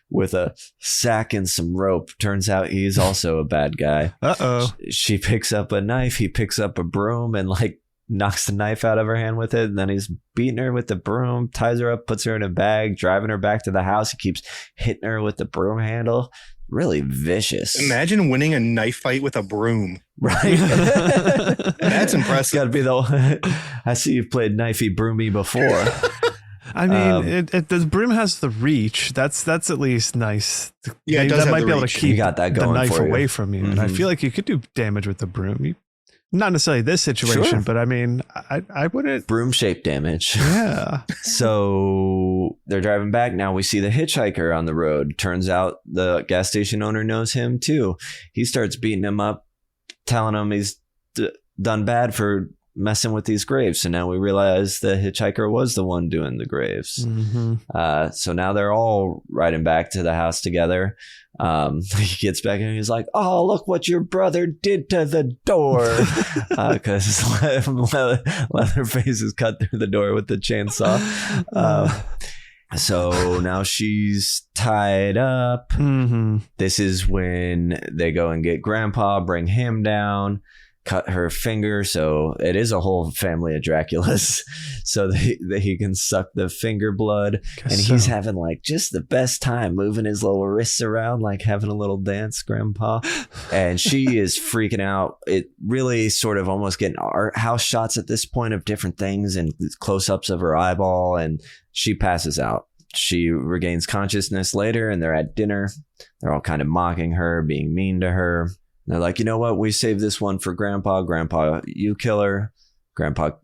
with a sack and some rope. Turns out he's also a bad guy. Uh-oh. She picks up a knife. He picks up a broom and like knocks the knife out of her hand with it. And then he's beating her with the broom, ties her up, puts her in a bag, driving her back to the house. He keeps hitting her with the broom handle. Really vicious. Imagine winning a knife fight with a broom. Right? That's impressive. Got to be I see you've played knifey broomy before. I mean, the broom has the reach. That's at least nice. Yeah, it does that have might the be able reach. to keep You got that the going knife for you. away from you. And I feel like you could do damage with the broom. Not necessarily this situation, Sure. but I mean, I wouldn't. Broom shaped damage. Yeah. So they're driving back. Now we see the hitchhiker on the road. Turns out the gas station owner knows him too. He starts beating him up, telling him he's done bad for messing with these graves. So now we realize the hitchhiker was the one doing the graves. Mm-hmm. So now they're all riding back to the house together. He gets back and he's like, oh, look what your brother did to the door. Because Leatherface is cut through the door with the chainsaw. So now she's tied up. Mm-hmm. This is when they go and get Grandpa, bring him down, cut her finger. So it is a whole family of Draculas. So that he can suck the finger blood. And he's having like just the best time moving his little wrists around, like having a little dance, Grandpa. And she is freaking out. It really sort of almost getting art house shots at this point of different things and close-ups of her eyeball. And she passes out. She regains consciousness later and they're at dinner. They're all kind of mocking her, being mean to her. They're like, you know what? We saved this one for Grandpa. Grandpa, you kill her. Grandpa's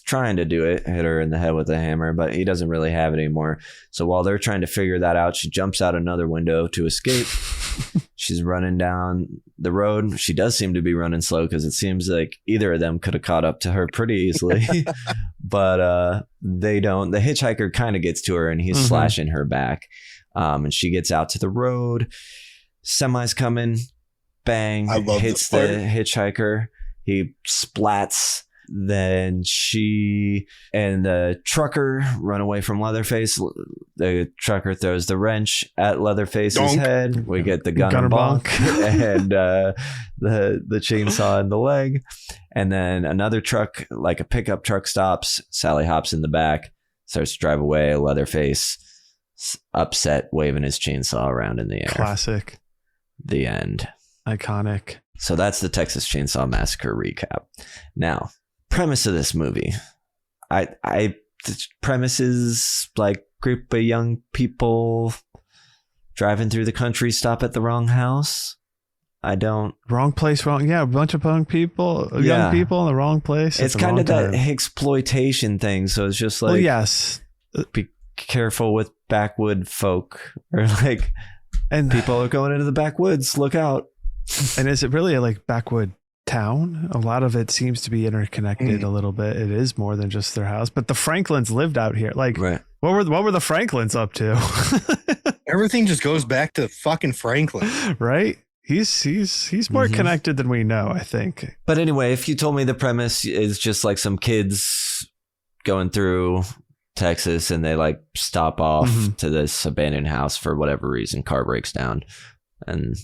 trying to do it, hit her in the head with a hammer, but he doesn't really have it anymore. So while they're trying to figure that out, she jumps out another window to escape. She's running down the road. She does seem to be running slow because it seems like either of them could have caught up to her pretty easily, but they don't. The hitchhiker kind of gets to her and he's slashing her back. And she gets out to the road. Semi's coming. Bang, hits the hitchhiker. He splats. Then she and the trucker run away from Leatherface. The trucker throws the wrench at Leatherface's head. We get the gunner bonk and the chainsaw in the leg. And then another truck, like a pickup truck, stops. Sally hops in the back, starts to drive away. Leatherface upset, waving his chainsaw around in the air. Classic. The end. Iconic. So that's the Texas Chainsaw Massacre recap. Now, premise of this movie. The premise is like group of young people driving through the country, stop at the wrong house. Wrong place, wrong. Yeah, a bunch of young people in the wrong place. It's kind of that exploitation thing. So it's just like, well, yes, be careful with backwood folk, or like, and people are going into the backwoods. Look out. And is it really a like backwood town? A lot of it seems to be interconnected a little bit. It is more than just their house. But the Franklins lived out here. Like, right. What were the Franklins up to? Everything just goes back to fucking Franklin. Right? He's more connected than we know, I think. But anyway, if you told me the premise is just like some kids going through Texas and they like stop off to this abandoned house for whatever reason, car breaks down and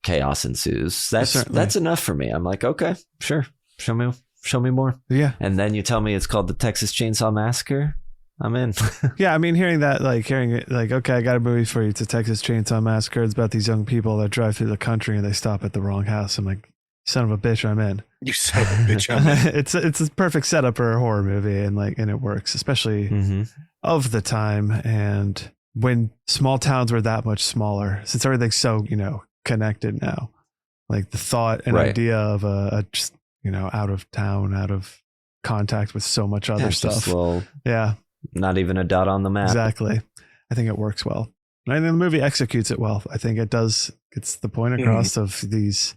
chaos ensues. That's enough for me. I'm like, okay, sure. Show me more. Yeah. And then you tell me it's called the Texas Chainsaw Massacre. I'm in. Yeah, I mean, hearing it, like, okay, I got a movie for you. It's a Texas Chainsaw Massacre. It's about these young people that drive through the country and they stop at the wrong house. I'm like, son of a bitch, I'm in. You son of a bitch, I'm in. It's a perfect setup for a horror movie, and it works, especially of the time and when small towns were that much smaller. Since everything's so connected now, like the thought and idea of a just out of town, out of contact with so much other stuff. Not even a dot on the map. Exactly. I think it works well. And I think the movie executes it well. I think it does. It's the point across of these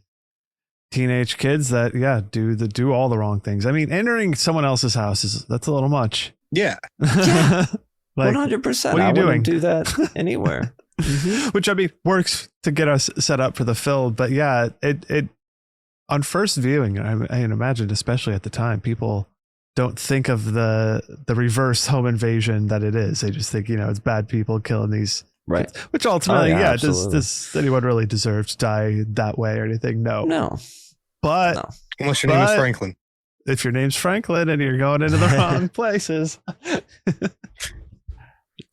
teenage kids that do all the wrong things. I mean, entering someone else's house that's a little much. Yeah. 100%. What are you doing? Do that anywhere. which I mean works to get us set up for the film. But yeah, it on first viewing, I imagine, especially at the time, people don't think of the reverse home invasion that it is. They just think, it's bad people killing these right. kids, which ultimately, absolutely. does anyone really deserve to die that way or anything? No. But No. Unless your name is Franklin. If your name's Franklin and you're going into the wrong places.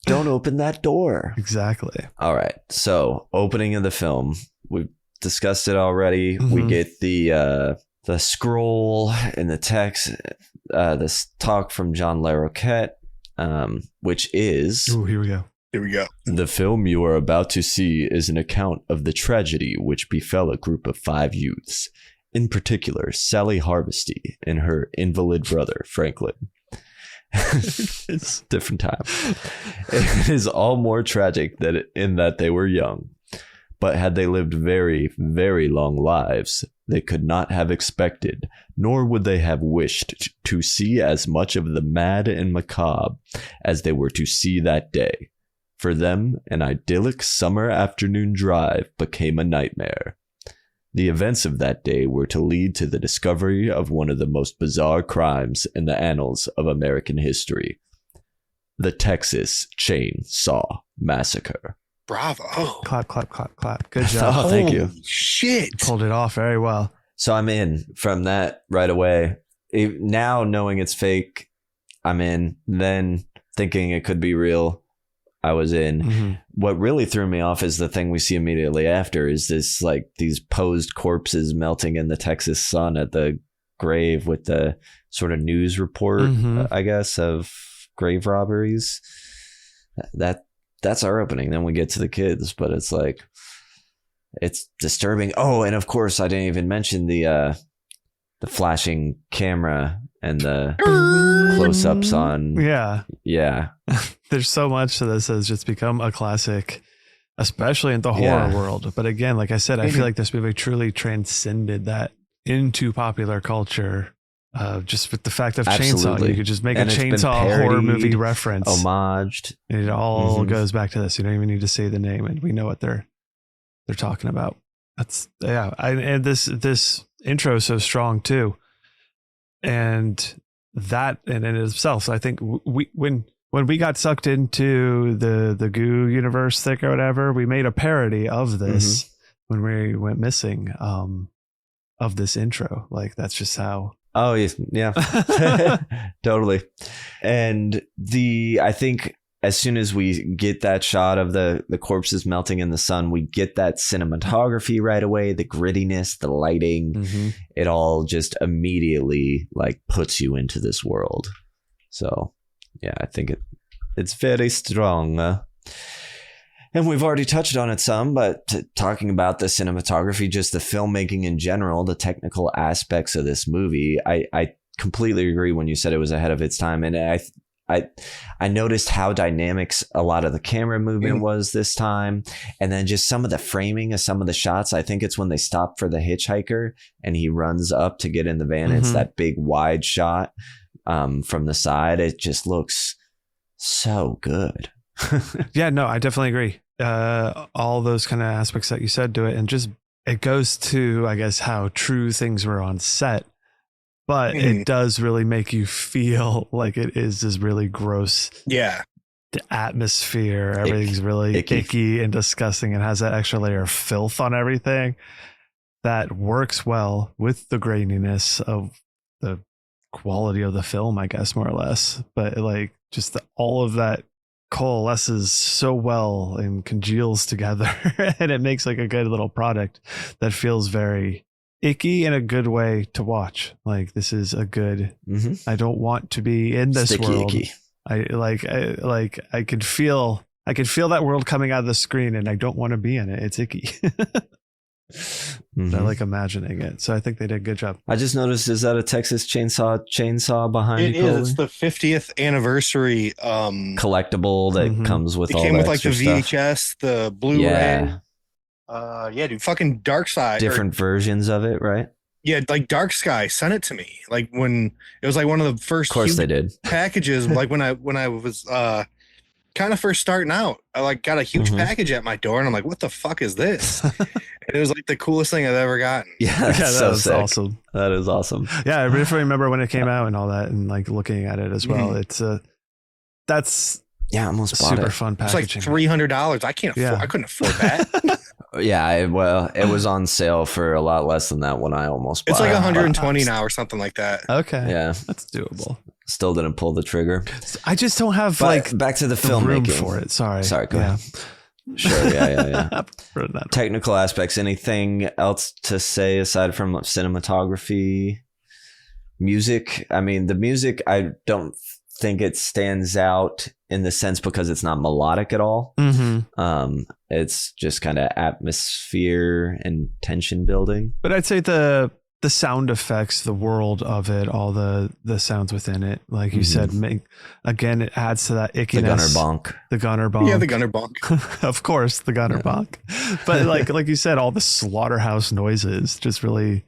Don't open that door. Exactly. All right. So, opening of the film, we've discussed it already. Mm-hmm. We get the scroll and the text, this talk from John LaRoquette, which is... Ooh, here we go. Here we go. The film you are about to see is an account of the tragedy which befell a group of 5 youths, in particular Sally Harvesty and her invalid brother, Franklin. It's a different time. It is all more tragic in that they were young. But had they lived very, very long lives, they could not have expected, nor would they have wished to see as much of the mad and macabre as they were to see that day. For them, an idyllic summer afternoon drive became a nightmare. The events of that day were to lead to the discovery of one of the most bizarre crimes in the annals of American history. The Texas Chain Saw Massacre. Bravo. Clap, clap, clap, clap. Good job. Oh, thank you. Shit. Pulled it off very well. So I'm in from that right away. Now knowing it's fake, I'm in. Then thinking it could be real, I was in. Mm-hmm. What really threw me off is the thing we see immediately after is this, like, these posed corpses melting in the Texas sun at the grave with the sort of news report, I guess, of grave robberies. That's our opening. Then we get to the kids, but it's like, it's disturbing. Oh, and of course, I didn't even mention the flashing camera and the close-ups on. Yeah. There's so much to this that's just become a classic, especially in the horror world. But again, like I said, I feel like this movie truly transcended that into popular culture. Just with the fact of chainsaw, you could just make a chainsaw horror movie reference, homaged. And it all goes back to this. You don't even need to say the name, and we know what they're talking about. That's and this intro is so strong too, and that in itself. I think when we got sucked into the goo universe thick or whatever, we made a parody of this when we went missing of this intro. Like, that's just how. Oh, yeah. Totally. And I think as soon as we get that shot of the corpses melting in the sun, we get that cinematography right away, the grittiness, the lighting, it all just immediately like puts you into this world. So yeah, I think it's very strong. And we've already touched on it some, but talking about the cinematography, just the filmmaking in general, the technical aspects of this movie, I completely agree when you said it was ahead of its time. And I noticed how dynamic a lot of the camera movement was this time. And then just some of the framing of some of the shots. I think it's when they stop for the hitchhiker and he runs up to get in the van. It's that big wide shot from the side. It just looks so good. Yeah, no, I definitely agree. All those kind of aspects that you said to it, and just it goes to, I guess, how true things were on set, but it does really make you feel like it is this really gross atmosphere. Everything's really icky and disgusting, and has that extra layer of filth on everything that works well with the graininess of the quality of the film, I guess, more or less. But like, just all of that coalesces so well and congeals together and it makes like a good little product that feels very icky in a good way to watch. Like, this is a good I don't want to be in this sticky, world. Icky. I could feel that world coming out of the screen, and I don't want to be in it. It's icky. I like imagining it, so I think they did a good job. I just noticed, is that a Texas chainsaw behind you? It is. It's the 50th anniversary collectible that comes with all that. It came with like the extra VHS, stuff. the Blu-ray. Yeah, dude, fucking Dark Side. Different versions of it, right? Yeah, like Dark Sky sent it to me. Like, when it was like one of the first they did packages. Like when I was kind of first starting out. I like got a huge package at my door, and I'm like, "What the fuck is this?" And it was like the coolest thing I've ever gotten. Yeah, that's so was sick. awesome. That is awesome. Yeah, I definitely remember when it came out and all that, and like looking at it as well. It's that's Yeah, I almost bought super it. fun It's like packaging. $300. I can't afford. I couldn't afford that. Yeah, it was on sale for a lot less than that when I almost bought It's like it. 120 now or something like that. Okay, Yeah. that's doable. Still didn't pull the trigger. I just don't have But like back to the the room filmmaking for it. Sorry, Go ahead. Sure, yeah. For that. Technical aspects. Anything else to say aside from cinematography, music? I mean, the music, I don't think it stands out in the sense because it's not melodic at all. It's just kind of atmosphere and tension building. But I'd say the sound effects, the world of it, all the sounds within it, like you said, again, it adds to that ickiness. The gunner bonk. The gunner bonk. Yeah, the gunner bonk. Of course, the gunner bonk. But like you said, all the slaughterhouse noises just really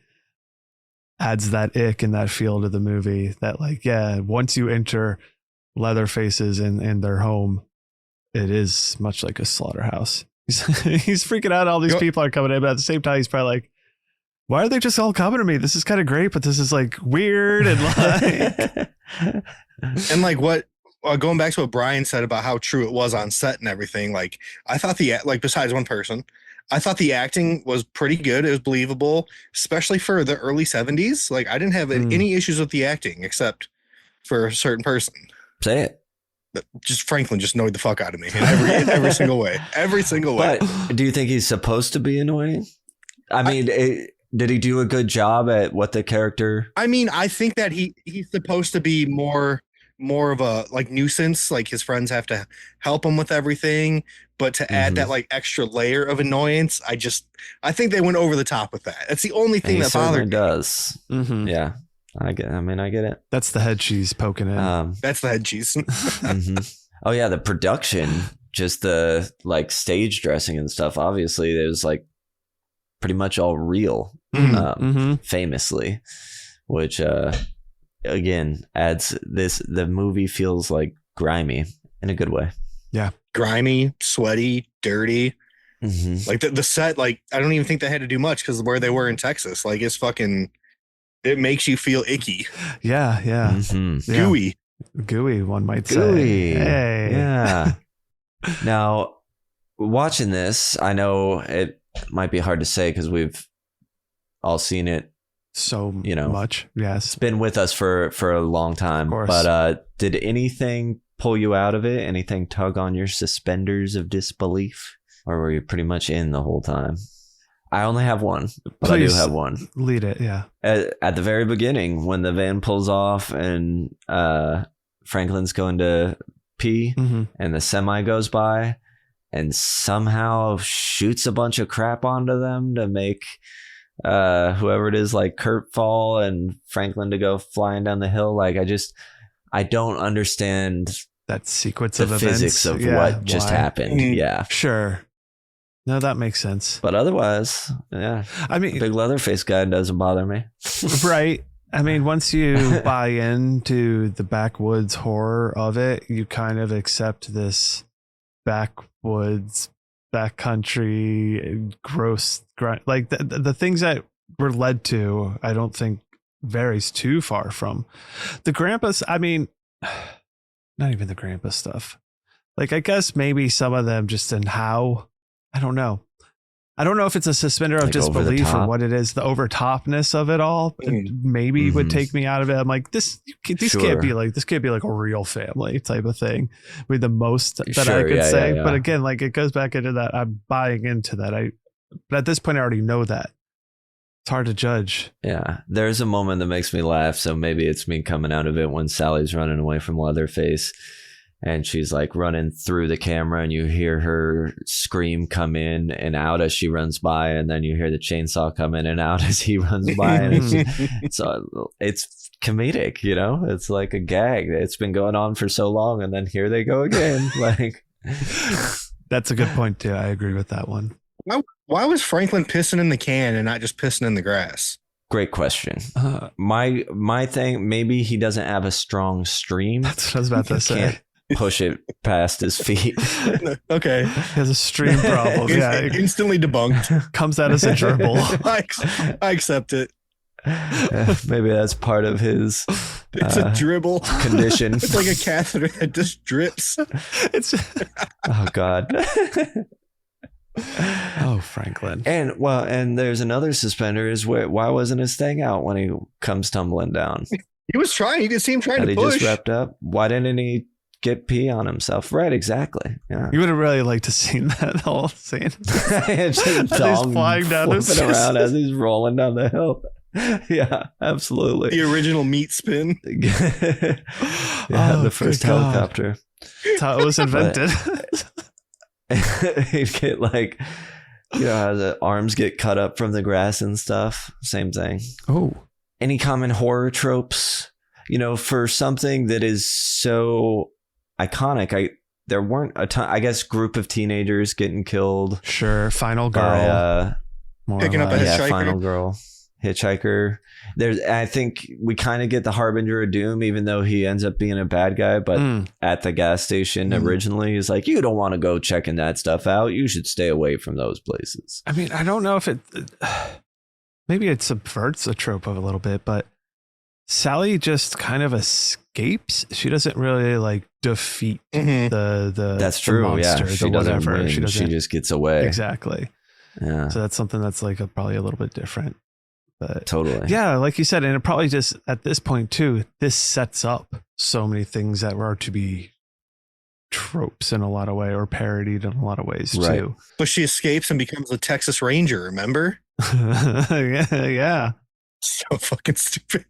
adds that ick and that feel to the movie. That like, yeah, once you enter Leatherface's in their home, it is much like a slaughterhouse. He's freaking out. All these people are coming in, but at the same time, he's probably like, why are they just all coming to me? This is kind of great, but this is like weird and like and like what going back to what Brian said about how true it was on set and everything. Like I thought besides one person, I thought the acting was pretty good. It was believable, especially for the early 70s. Like I didn't have any issues with the acting except for a certain person. Say it. Just Franklin just annoyed the fuck out of me in every single way. Every single way. But do you think he's supposed to be annoying? I mean, did he do a good job at what the character? I mean, I think that he's supposed to be more of a like nuisance. Like his friends have to help him with everything, but to add that like extra layer of annoyance, I think they went over the top with that. That's the only thing that bothered me. Does. Yeah, I get it. That's the head cheese poking in. That's the head cheese. Oh yeah, the production, just the like stage dressing and stuff. Obviously, it was like pretty much all real, famously, which again adds the movie feels like grimy in a good way. Yeah, grimy, sweaty, dirty. Like the set, like I don't even think they had to do much because where they were in Texas, like it's fucking. It makes you feel icky. Yeah. Gooey, one might say. Hey. Yeah. Now, watching this, I know it might be hard to say because we've all seen it so much. Yes, it's been with us for a long time. But did anything pull you out of it? Anything tug on your suspenders of disbelief, or were you pretty much in the whole time? I only have one, but Please, I do have one. Lead it, yeah. At the very beginning, when the van pulls off and Franklin's going to pee, and the semi goes by and somehow shoots a bunch of crap onto them to make whoever it is like Kurt fall and Franklin to go flying down the hill. Like I don't understand that sequence the of physics events. of what just happened. Yeah, sure. No, that makes sense. But otherwise, yeah. I mean, the big Leatherface guy doesn't bother me. Right. I mean, once you buy into the backwoods horror of it, you kind of accept this backwoods, backcountry, gross, like the things that we're led to, I don't think varies too far from the Grampus. I mean, not even the Grampus stuff. Like, I guess maybe some of them just in how. I don't know. I don't know if it's a suspender of like disbelief or what it is. The overtopness of it all maybe would take me out of it. I'm like, this can't be like a real family type of thing. With the most that I could say. Yeah. But again, like it goes back into that. I'm buying into that. But at this point, I already know that. It's hard to judge. Yeah, there's a moment that makes me laugh. So maybe it's me coming out of it when Sally's running away from Leatherface. And she's like running through the camera and you hear her scream come in and out as she runs by. And then you hear the chainsaw come in and out as he runs by. And it's comedic, it's like a gag. It's been going on for so long. And then here they go again. Like, that's a good point too. I agree with that one. Why was Franklin pissing in the can and not just pissing in the grass? Great question. My thing, maybe he doesn't have a strong stream. That's what I was about to say. push it past his feet. Okay. He has a stream problem. Yeah. Instantly debunked. Comes out as a dribble. I accept it. Maybe that's part of his It's a dribble condition. It's like a catheter that just drips. It's Oh God. Oh, Franklin. And there's another suspender is why wasn't his thing out when he comes tumbling down? He was trying. You could see him trying Had to he push. just wrapped up? Why didn't he get pee on himself? Right, exactly. Yeah. You would have really liked to seen that whole scene. Just As he's flying down the flipping around as he's rolling down the hill. Yeah, absolutely. The original meat spin. The first good God. helicopter. That's how it was invented. He'd get like, how the arms get cut up from the grass and stuff. Same thing. Oh. Any common horror tropes, for something that is so iconic? There weren't a ton, I guess, group of teenagers getting killed. Sure. Final girl. By, Picking up a hitchhiker. Final girl. Hitchhiker. I think we kind of get the harbinger of doom, even though he ends up being a bad guy. But at the gas station originally, he's like, you don't want to go checking that stuff out. You should stay away from those places. I mean, I don't know if it. Maybe it subverts a trope of a little bit, but Sally just kind of escapes. She doesn't really like defeat the That's true. the monster, Yeah, she the doesn't whatever. win. She just gets away. Exactly. Yeah. So that's something that's like probably a little bit different. But totally. Yeah, like you said, and it probably just at this point too, this sets up so many things that are to be tropes in a lot of ways or parodied in a lot of ways too. But she escapes and becomes a Texas Ranger, remember? Yeah. So fucking stupid.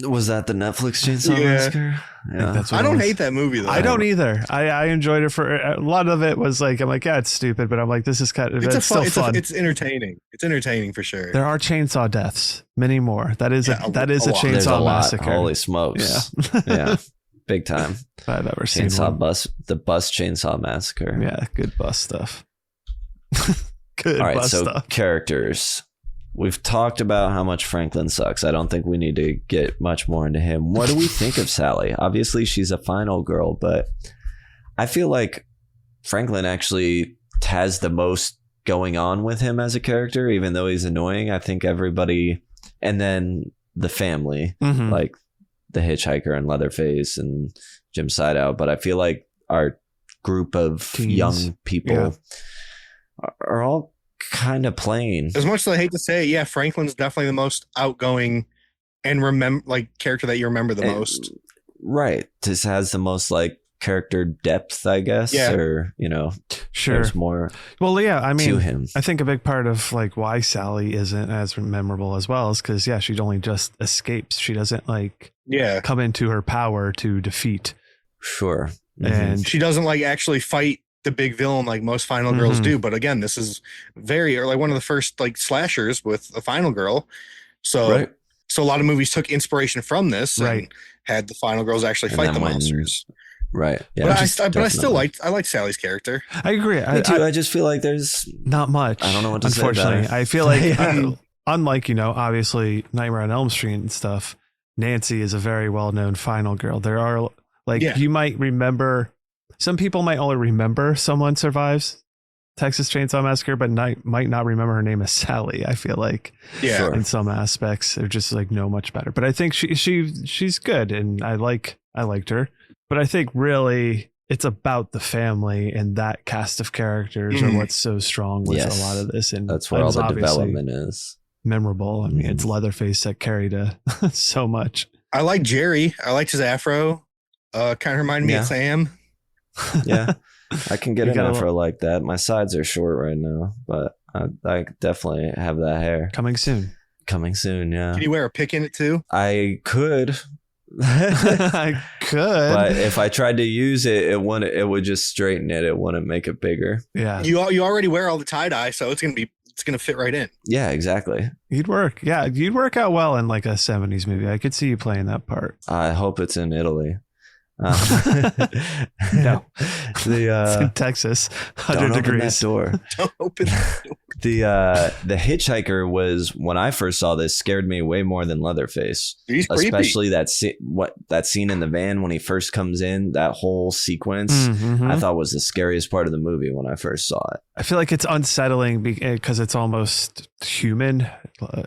Was that the Netflix Chainsaw Massacre? Yeah. I don't hate that movie though. I don't either. I enjoyed it for a lot of it was like, I'm like, yeah, it's stupid, but I'm like, this is kind of, it's still fun. It's entertaining. It's entertaining for sure. There are chainsaw deaths, many more. That is a chainsaw There's a lot. massacre. Holy smokes. Yeah. Yeah. Big time. If I've ever seen the bus chainsaw massacre. Yeah, good bus stuff. Good All right, bus so stuff. characters. We've talked about how much Franklin sucks. I don't think we need to get much more into him. What do we think of Sally? Obviously, she's a final girl, but I feel like Franklin actually has the most going on with him as a character, even though he's annoying. I think everybody, and then the family, like the hitchhiker and Leatherface and Jim Sideout. But I feel like our group of teens, young people are all kind of plain. As much as I hate to say it, Franklin's definitely the most outgoing and character that you remember the most. Right. Just has the most like character depth, I guess. Yeah. Or, Sure. there's more I mean, to him. I think a big part of like why Sally isn't as memorable as well is because she only just escapes. She doesn't come into her power to defeat. Sure. And she doesn't actually fight the big villain like most final girls do. But again, this is one of the first slashers with a final girl. So so a lot of movies took inspiration from this and had the final girls actually fight the monsters. Right. Yeah. But I still like Sally's character. I agree. Me too. I just feel like there's not much. I don't know what to unfortunately. say. I feel like unlike, obviously Nightmare on Elm Street and stuff, Nancy is a very well-known final girl. There are you might remember, some people might only remember someone survives Texas Chainsaw Massacre, but might not remember her name as Sally. I feel like in some aspects they're just know much better. But I think she's good and I liked her. But I think really it's about the family and that cast of characters are what's so strong with a lot of this. And that's where all the development is. Memorable. I mean, it's Leatherface that carried so much. I like Jerry. I liked his afro. Kind of reminded me of Sam. Yeah. I can get an afro like that. My sides are short right now, but I definitely have that hair. Coming soon, yeah. Can you wear a pick in it too? I could. I could, but if I tried to use it, it would just straighten it. It wouldn't make it bigger. Yeah, you already wear all the tie dye, so it's gonna fit right in. Yeah, exactly. You'd work out well in like a 70s movie. I could see you playing that part. I hope it's in Italy. No, it's in Texas, 100 degrees. Open that door. Don't open that door. The hitchhiker was, when I first saw this, scared me way more than Leatherface. He's creepy. Especially that scene in the van when he first comes in. That whole sequence, I thought was the scariest part of the movie when I first saw it. I feel like it's unsettling because it's almost human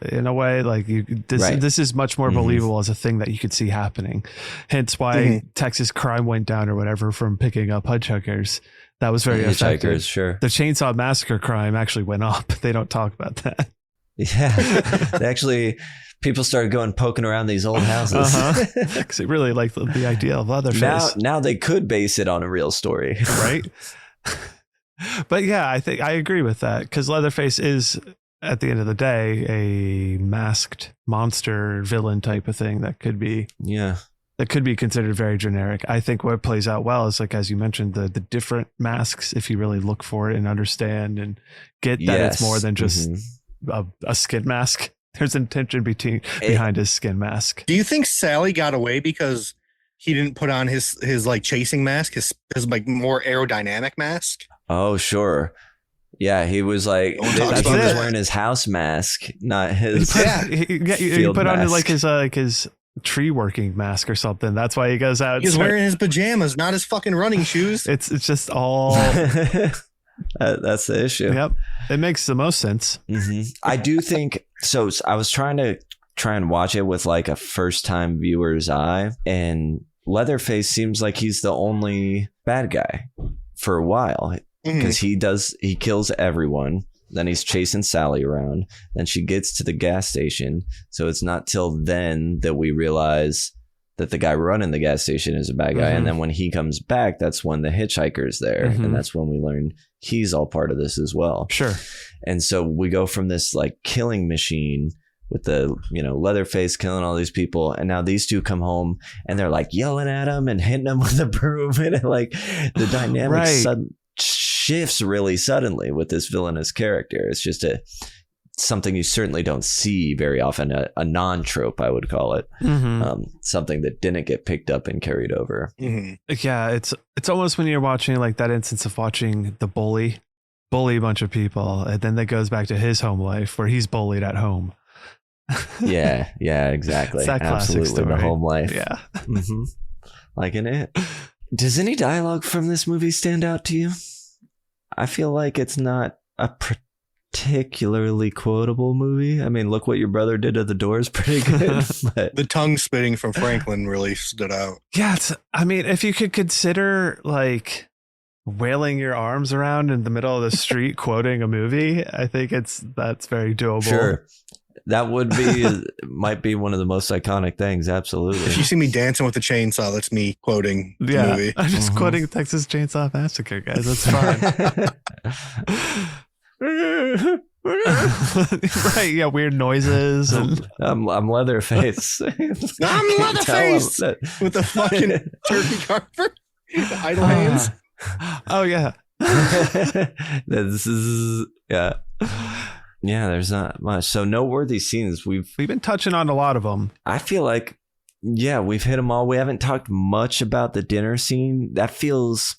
in a way. Like this is much more believable as a thing that you could see happening. Hence why Texas crime went down or whatever from picking up hitchhikers. That was very effective. Sure. The Chainsaw Massacre crime actually went up. They don't talk about that. Yeah. People started going poking around these old houses. Because they really like the idea of Leatherface. Now they could base it on a real story. Right? But yeah, I think I agree with that, because Leatherface is, at the end of the day, a masked monster villain type of thing that could be considered very generic. I think what plays out well is, like, as you mentioned, the different masks, if you really look for it and understand and get that it's more than just a skin mask. There's intention behind his skin mask. Do you think Sally got away because he didn't put on his like chasing mask, his like more aerodynamic mask? Oh, sure. Yeah, he was like, he was wearing his house mask, not his. He put on like his tree working mask or something. That's why he goes out. He's wearing his pajamas, not his fucking running shoes. It's just all. That's the issue. Yep, it makes the most sense. I do think so. I was trying and watch it with like a first time viewer's eye, and Leatherface seems like he's the only bad guy for a while, because he kills everyone. Then he's chasing Sally around. Then she gets to the gas station. So it's not till then that we realize that the guy running the gas station is a bad guy. And then when he comes back, that's when the hitchhiker's there. And that's when we learn he's all part of this as well. Sure. And so we go from this like killing machine with the, Leatherface killing all these people. And now these two come home and they're like yelling at him and hitting him with a broom. And like the dynamic shifts really suddenly with this villainous character. It's just something you certainly don't see very often, a non-trope, I would call it. Something that didn't get picked up and carried over. Yeah, it's almost when you're watching like that instance of watching the bully a bunch of people, and then that goes back to his home life where he's bullied at home. yeah, exactly. It's that classic story. The home life. Yeah. Like in it. Does any dialogue from this movie stand out to you? I feel like it's not a particularly quotable movie. I mean, look what your brother did to the door is pretty good. But the tongue spitting from Franklin really stood out. Yeah, if you could consider like wailing your arms around in the middle of the street quoting a movie, I think that's very doable. Sure. That might be one of the most iconic things. Absolutely. If you see me dancing with a chainsaw, that's me quoting the movie. I'm just quoting Texas Chainsaw Massacre, guys. That's fine. Right, yeah, weird noises. I'm Leatherface. I'm Leatherface with the fucking turkey carver, the idle hands. Oh yeah. This is yeah, there's not much. So noteworthy scenes. We've been touching on a lot of them. I feel like, we've hit them all. We haven't talked much about the dinner scene. That feels,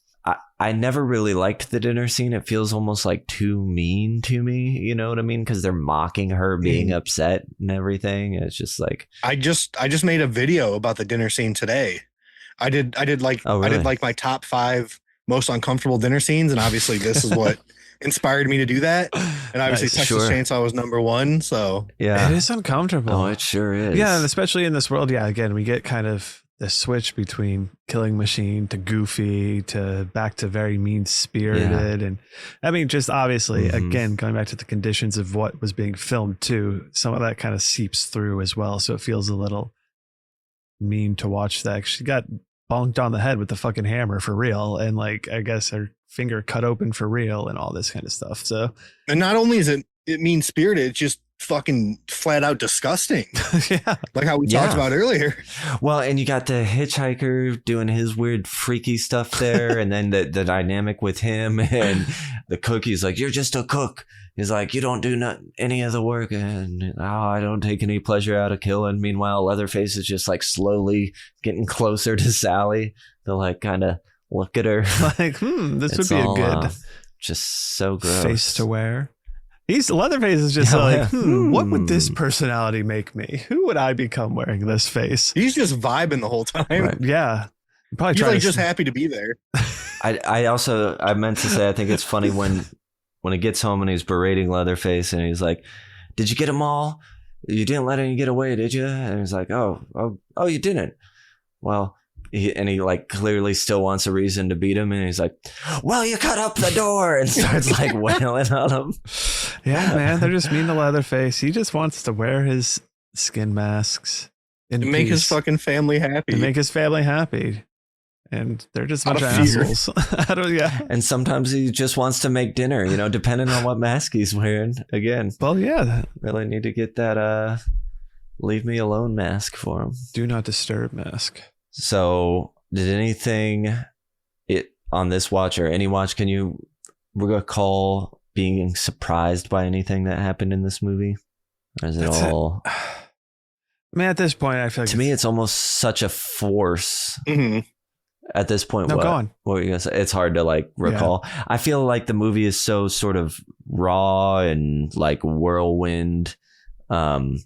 I never really liked the dinner scene. It feels almost like too mean to me. You know what I mean? Because they're mocking her being upset and everything. It's just like, I just made a video about the dinner scene today. I did like my top 5 most uncomfortable dinner scenes, and obviously this is what inspired me to do that. And obviously Texas Chainsaw was number 1. So it is uncomfortable. Oh, it sure is. Yeah, and especially in this world. Yeah, again, we get kind of the switch between killing machine to goofy to back to very mean spirited. And I mean, just obviously, again, going back to the conditions of what was being filmed too, some of that kind of seeps through as well. So it feels a little mean to watch that. She got bonked on the head with the fucking hammer for real, and like I guess her finger cut open for real and all this kind of stuff. So, and not only is it mean spirited, it's just fucking flat out disgusting. Like how we talked about earlier. Well, and you got the hitchhiker doing his weird freaky stuff there, and then the dynamic with him and the cook. He's like, "You're just a cook." He's like, "You don't do any of the work," and I don't take any pleasure out of killing. Meanwhile, Leatherface is just like slowly getting closer to Sally to like kind of look at her like, this would be a good just so gross face to wear. Leatherface is just what would this personality make me? Who would I become wearing this face? He's just vibing the whole time. Right. Yeah. He's like just happy to be there. I meant to say, I think it's funny when he gets home and he's berating Leatherface and he's like, did you get them all? You didn't let any get away, did you? And he's like, oh, you didn't. Well, he like clearly still wants a reason to beat him. And he's like, well, you cut up the door, and starts like wailing on him. Yeah, man. They're just mean to Leatherface. He just wants to wear his skin masks and make his fucking family happy. And make his family happy. And they're just a bunch of assholes. And sometimes he just wants to make dinner, depending on what mask he's wearing. Again. Well, yeah. Really need to get that leave me alone mask for him. Do not disturb mask. So did anything on this watch or any watch, can you recall being surprised by anything that happened in this movie? Or is it all... I mean, at this point, I feel like... To me, it's almost such a force. Mm-hmm. At this point, go on. What were you gonna say? It's hard to like recall. Yeah. I feel like the movie is so sort of raw and like whirlwind that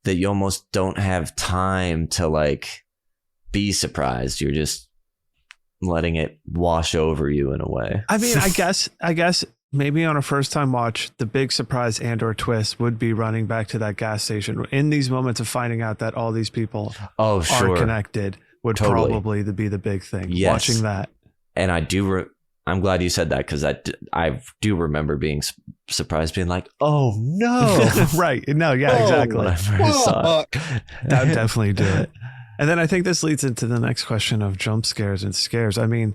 you almost don't have time to like be surprised. You're just letting it wash over you in a way. I mean, I guess maybe on a first time watch, the big surprise and or twist would be running back to that gas station in these moments of finding out that all these people are connected. Would probably be the big thing. Yes. Watching that. And I'm glad you said that, because I do remember being surprised, being like, oh no. Right. No, yeah, exactly. When I first saw it. That would definitely do it. And then I think this leads into the next question of jump scares and scares. I mean,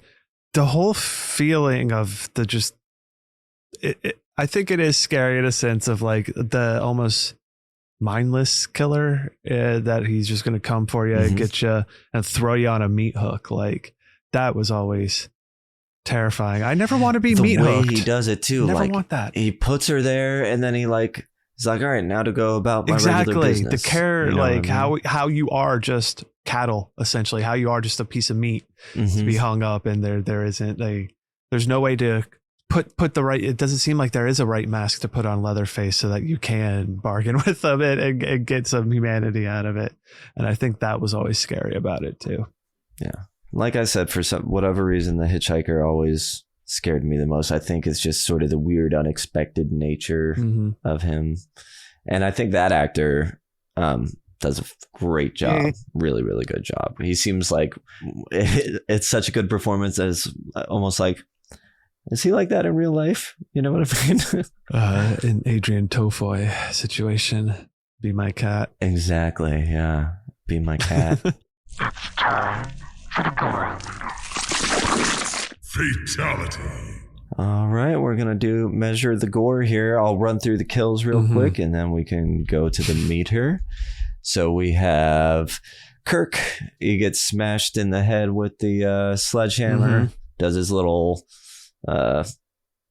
the whole feeling of the just, I think it is scary in a sense of like the almost mindless killer that he's just going to come for you, get you and throw you on a meat hook. Like that was always terrifying. I never want to be meat hooked. He does it too. Never want that. He puts her there and then he's like, all right, now to go about my regular business. The care, like how you are just cattle, essentially, how you are just a piece of meat to be hung up, and there's no way to put the right. It doesn't seem like there is a right mask to put on Leatherface so that you can bargain with them and get some humanity out of it. And I think that was always scary about it too. Yeah, like I said, for whatever reason, the hitchhiker always scared me the most. I think it's just sort of the weird, unexpected nature of him, and I think that actor does a great job. Really, really good job. He seems like it's such a good performance as almost like. Is he like that in real life? You know what I mean? An Adrian Tofoy situation. Be my cat. Exactly. Yeah. Be my cat. It's time for the gore. Fatality. All right. We're going to measure the gore here. I'll run through the kills real quick and then we can go to the meter. So we have Kirk. He gets smashed in the head with the sledgehammer. Does his little...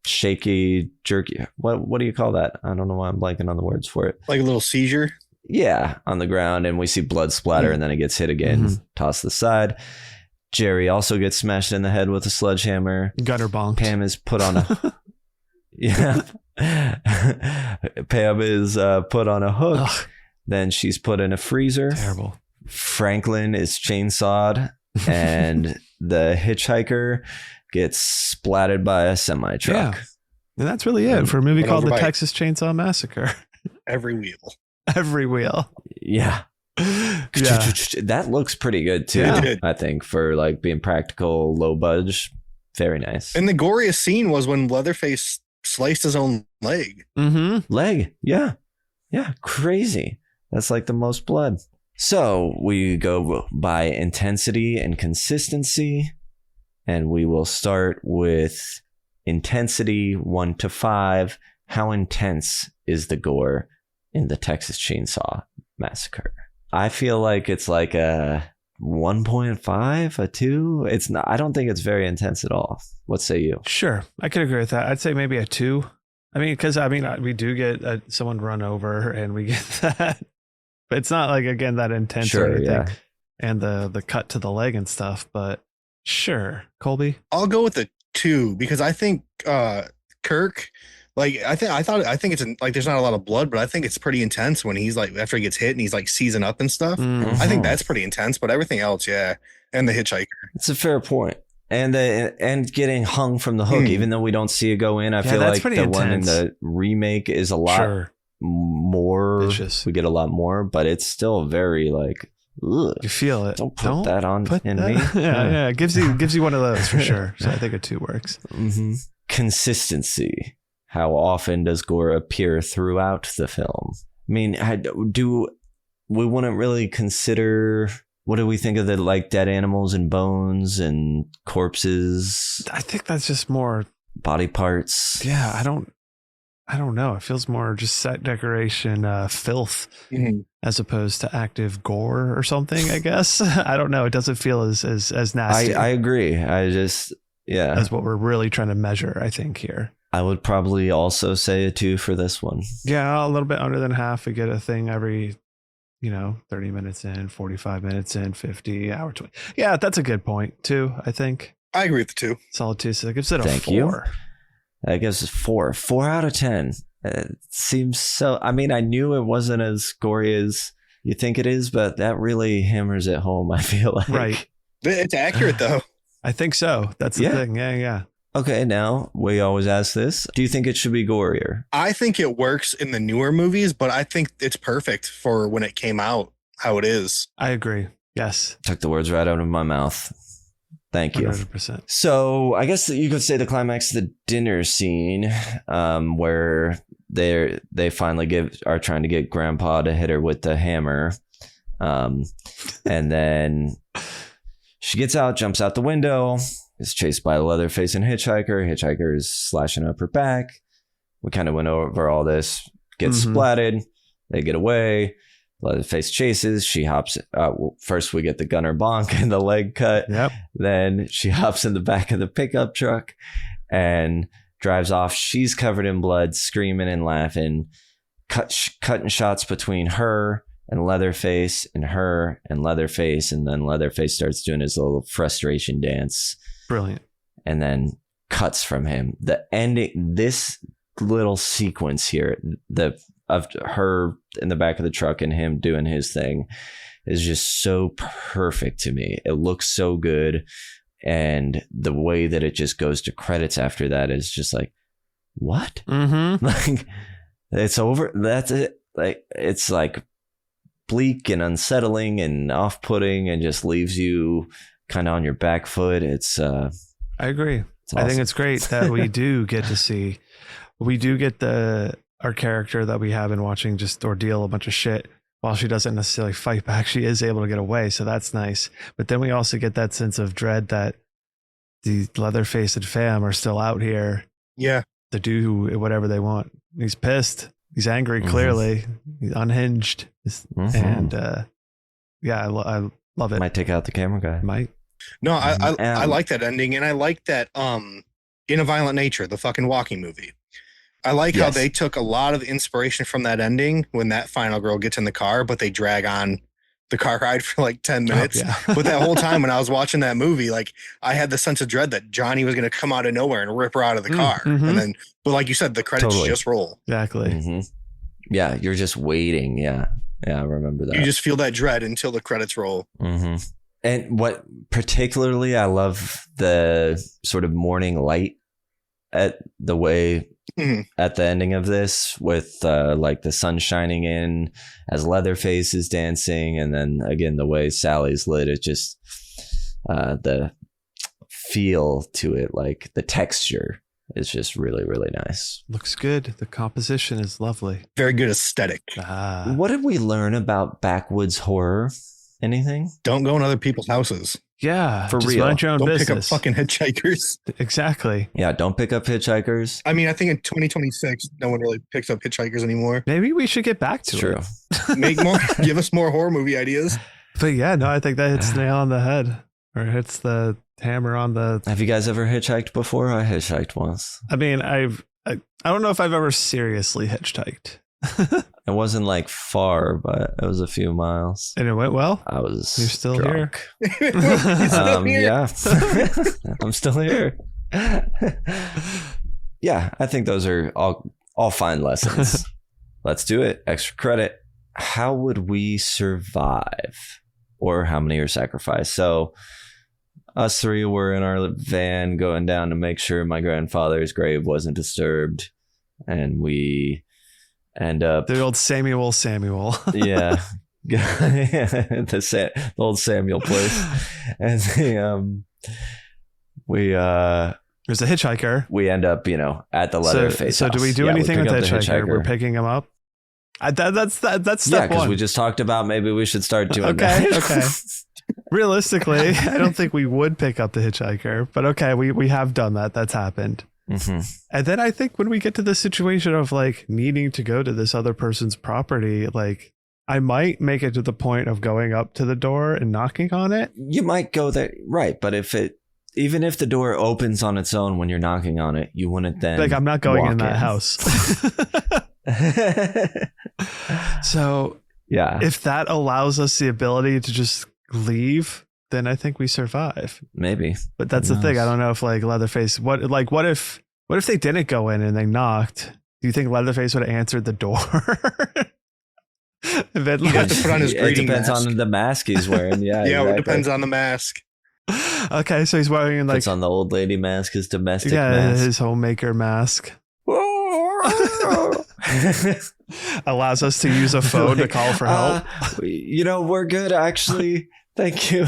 shaky, jerky. What do you call that? I don't know why I'm blanking on the words for it. Like a little seizure? Yeah, on the ground, and we see blood splatter, and then it gets hit again, tossed to the side. Jerry also gets smashed in the head with a sledgehammer. Gutter bonked. Pam is put on a... yeah. Pam is put on a hook. Ugh. Then she's put in a freezer. Terrible. Franklin is chainsawed, and the hitchhiker gets splatted by a semi-truck. Yeah. And that's really it for a movie called The Texas Chain Saw Massacre. Every wheel. Yeah. That looks pretty good too. Yeah. I think for like being practical, low budge. Very nice. And the goriest scene was when Leatherface sliced his own leg. Leg. Yeah. Crazy. That's like the most blood. So we go by intensity and consistency. And we will start with intensity 1 to 5. How intense is the gore in the Texas Chainsaw Massacre? I feel like it's like a 1.5, a 2. It's not. I don't think it's very intense at all. What say you? Sure, I could agree with that. I'd say maybe a 2. I mean, because we do get someone run over, and we get that, but it's not like again that intense. Sure, yeah. And the cut to the leg and stuff, but. Sure. Colby? I'll go with the 2 because I think Kirk, Like I think it's like there's not a lot of blood, but I think it's pretty intense when he's like after he gets hit and he's like seizing up and stuff. I think that's pretty intense, but everything else, yeah. And the hitchhiker. It's a fair point. And getting hung from the hook, even though we don't see it go in. I feel like the intense one in the remake is a lot more vicious. We get a lot more, but it's still very like, ugh, you feel it. Don't put that on in me. Yeah, it gives you one of those for sure. So I think a 2 works. Consistency. How often does gore appear throughout the film? I mean, we wouldn't really consider. What do we think of the like dead animals and bones and corpses? I think that's just more body parts. Yeah, I don't know. It feels more just set decoration, filth, as opposed to active gore or something. I guess I don't know. It doesn't feel as nasty. I agree. As what we're really trying to measure. I think here. I would probably also say a 2 for this one. Yeah, a little bit under than half. We get a thing every 30 minutes in, 45 minutes in, 50, hour 20. Yeah, that's a good point, too, I think. I agree with the 2. Solid 2, so that gives it a 4. Thank you. That gives it 4. 4 out of 10. It seems so... I mean, I knew it wasn't as gory as you think it is, but that really hammers it home, I feel like. Right. It's accurate, though. I think so. That's the thing. Yeah. Okay, now, we always ask this. Do you think it should be gorier? I think it works in the newer movies, but I think it's perfect for when it came out, how it is. I agree. Yes. Took the words right out of my mouth. Thank you. 100%. So I guess you could say the climax of the dinner scene where they finally are trying to get Grandpa to hit her with the hammer. And then she gets out, jumps out the window, is chased by a Leatherface and hitchhiker. Hitchhiker is slashing up her back. We kind of went over all this. Gets splatted. They get away. Leatherface chases. She hops. First, we get the gunner bonk and the leg cut. Yep. Then she hops in the back of the pickup truck and drives off. She's covered in blood, screaming and laughing. Cutting shots between her and Leatherface and her and Leatherface. And then Leatherface starts doing his little frustration dance. Brilliant. And then cuts from him. The ending, this little sequence here, of her in the back of the truck and him doing his thing is just so perfect to me. It looks so good. And the way that it just goes to credits after that is just like, what? Like, it's over. That's it. Like, it's like bleak and unsettling and off-putting and just leaves you kind of on your back foot. It's I agree. It's awesome. I think it's great that we do get our character that we have been watching just ordeal a bunch of shit while she doesn't necessarily fight back. She is able to get away, so that's nice. But then we also get that sense of dread that the Leatherface and fam are still out here. Yeah. To do whatever they want. He's pissed. He's angry, clearly. He's unhinged. And I love it. Might take out the camera guy. Might. No, I like that ending, and I like that In a Violent Nature, the fucking walking movie. I like how they took a lot of inspiration from that ending when that final girl gets in the car, but they drag on the car ride for like 10 minutes. But that whole time when I was watching that movie, like I had the sense of dread that Johnny was going to come out of nowhere and rip her out of the car. And then, but like you said, the credits just roll. Exactly. Yeah, you're just waiting. Yeah, I remember that. You just feel that dread until the credits roll. And what particularly I love the sort of morning light at the way at the ending of this with like the sun shining in as Leatherface is dancing, and then again the way Sally's lit, it just the feel to it, like the texture is just really, really nice. Looks good. The composition is lovely. Very good aesthetic. What did we learn about backwoods horror? Anything? Don't go in other people's houses. Yeah, for just real. Mind your own don't business. Pick up fucking hitchhikers. Exactly. Yeah, don't pick up hitchhikers. I mean, I think in 2026, no one really picks up hitchhikers anymore. Maybe we should get back to it. Make more. Give us more horror movie ideas. But yeah, no, I think that hits the nail on the head, or hits the hammer on the. Have you guys ever hitchhiked before? I hitchhiked once. I mean, I don't know if I've ever seriously hitchhiked. It wasn't like far, but it was a few miles. And it went well? You're still drunk. here? Yeah. I'm still here. Yeah, I think those are all fine lessons. Let's do it. Extra credit. How would we survive? Or how many are sacrificed? So us three were in our van going down to make sure my grandfather's grave wasn't disturbed. And we end up... The old Samuel. Yeah. The old Samuel place. And there's a hitchhiker. We end up, at the Leatherface So house. do we do anything with the hitchhiker? We're hitchhiker. picking him up. That's step Yeah, because one. we just talked about maybe we should start doing Okay. that. Okay. Realistically, I don't think we would pick up the hitchhiker, but okay, we have done that. That's happened. Mm-hmm. And then I think when we get to the situation of like needing to go to this other person's property, like I might make it to the point of going up to the door and knocking on it. You might go there, right? But even if the door opens on its own when you're knocking on it, you wouldn't then Like I'm not going walk in that house. So yeah, if that allows us the ability to just leave, then I think we survive. maybe. But that's the thing. I don't know if like Leatherface. What if they didn't go in and they knocked? Do you think Leatherface would have answered the door? And then, You have to put on his It greeting depends mask. on the mask he's wearing. Yeah, Yeah, exactly. it depends on the mask. okay, so he's wearing like Puts on the old lady mask, his domestic yeah mask. his homemaker mask. Allows us to use a phone to call for help. We're good actually. Thank you.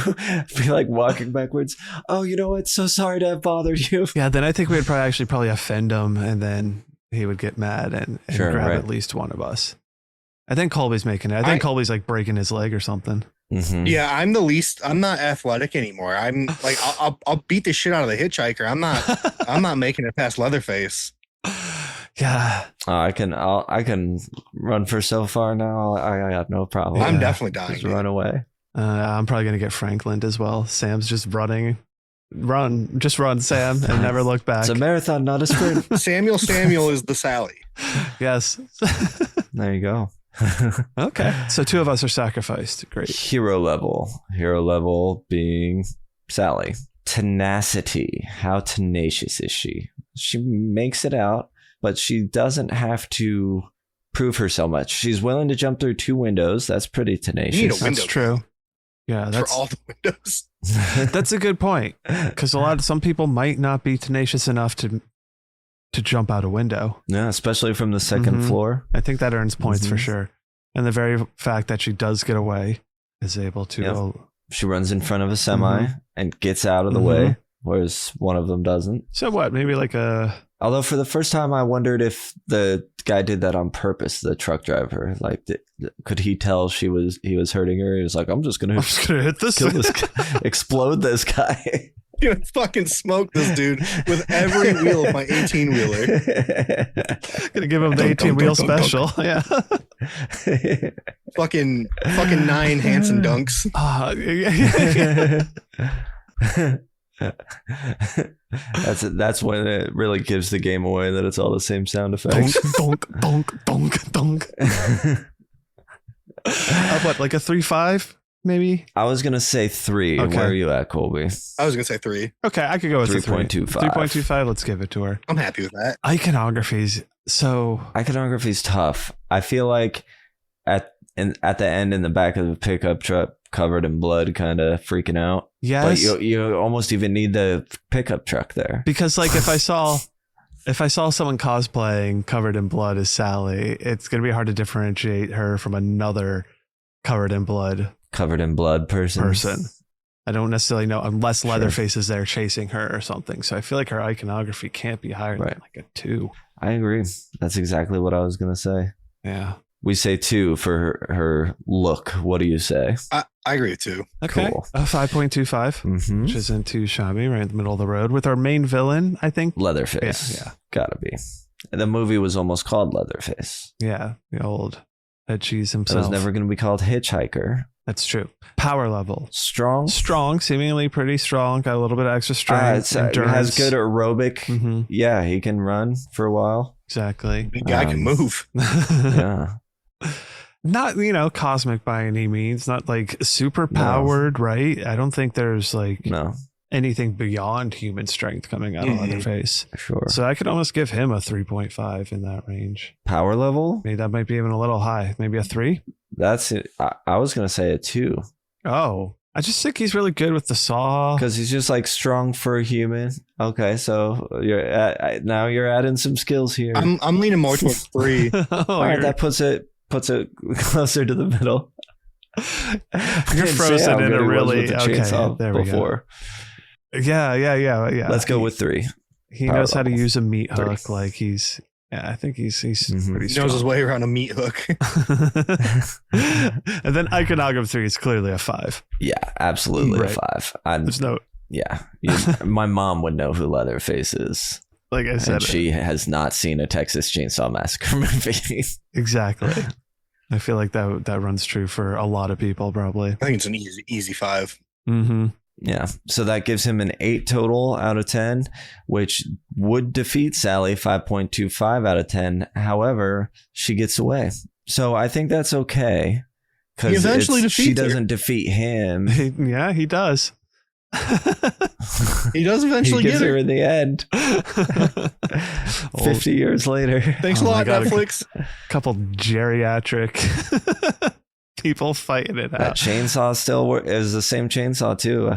Be like walking backwards. Oh, you know what? So sorry to have bothered you. Yeah, then I think we'd probably offend him, and then he would get mad and Sure, grab right. at least one of us. I think Colby's making it. I think Colby's like breaking his leg or something. Mm-hmm. Yeah, I'm not athletic anymore. I'm like, I'll beat the shit out of the hitchhiker. I'm not making it past Leatherface. Yeah. I can run for so far now. I got no problem. I'm definitely dying. Just run away. I'm probably going to get Franklin as well. Sam's just running. Just run, Sam, and never look back. It's a marathon, not a sprint. Samuel is the Sally. Yes. There you go. Okay. So two of us are sacrificed. Great. Hero level being Sally. Tenacity. How tenacious is she? She makes it out, but she doesn't have to prove herself much. She's willing to jump through 2 windows. That's pretty tenacious. You need a window. That's true. Yeah, For all the windows. that's a good point. Because some people might not be tenacious enough to jump out a window. Yeah, especially from the second Mhm. floor. I think that earns points for Mhm. sure. And the very fact that she does get away is able to. Yep. She runs in front of a semi and gets out of the Mhm. way, whereas one of them doesn't. So what? Maybe like a. Although for the first time, I wondered if the guy did that on purpose. The truck driver, like, could he tell he was hurting her? He was like, "I'm just gonna hit this. kill this, explode this guy." You know, fucking smoke this dude with every wheel of my 18-wheeler. Gonna give him the 18-wheel special. Yeah. fucking 9 Hanson dunks. That's when it really gives the game away that it's all the same sound effects. Donk, donk, donk, donk. What, like a 3.5, maybe? I was gonna say 3. Okay. Where are you at, Colby? I was gonna say 3. Okay, I could go with 3.25. 3.25. Let's give it to her. I'm happy with that. Iconography's so. Iconography's tough. I feel like at the end in the back of the pickup truck, covered in blood, kind of freaking out. Yes, but you almost even need the pickup truck there, because like if I saw someone cosplaying covered in blood as Sally, it's gonna be hard to differentiate her from another covered in blood person. I don't necessarily know unless Leatherface is there chasing her or something. So I feel like her iconography can't be higher than like a 2. I agree. That's exactly what I was gonna say. Yeah. We say 2 for her look. What do you say? I agree with 2. Okay. Cool. A 5.25, which isn't too shabby, right in the middle of the road with our main villain, I think. Leatherface. Yeah. Gotta be. And the movie was almost called Leatherface. Yeah. The old head cheese It himself. was never going to be called Hitchhiker. That's true. Power level. Strong, Seemingly pretty strong. Got a little bit of extra strength. has endurance. good aerobic. Mm-hmm. Yeah, he can run for a while. Exactly. The guy can move. Yeah. Not, cosmic by any means. Not like super powered, right? I don't think there's like No. anything beyond human strength coming out of Leatherface. Sure. So I could almost give him a 3.5 in that range. Power level? Maybe that might be even a little high. Maybe a 3? That's it. I was going to say a 2. Oh, I just think he's really good with the saw. Because he's just like strong for a human. Okay, so now you're adding some skills here. I'm leaning more towards 3. All right, that puts it closer to the middle. You're frozen in a really chainsaw there we before. Go. Yeah. Let's go with 3. He knows how to use a meat hook. Like I think he's pretty strong. He knows his way around a meat hook. And then Iconogum 3 is clearly a 5. Yeah, absolutely a 5. There's no. Yeah, my mom would know who Leatherface is. Like I said, and she has not seen a Texas Chainsaw Massacre movie. Exactly. I feel like that runs true for a lot of people, probably. I think it's an easy 5. Mm-hmm. Yeah, so that gives him an 8 total out of 10, which would defeat Sally 5.25 out of 10. However, she gets away. So I think that's okay. Because she doesn't defeat him. Yeah, he does. He does eventually get her in the end. 50 years later. Thanks a lot, Netflix. A couple geriatric people fighting it out. That chainsaw still is the same chainsaw too.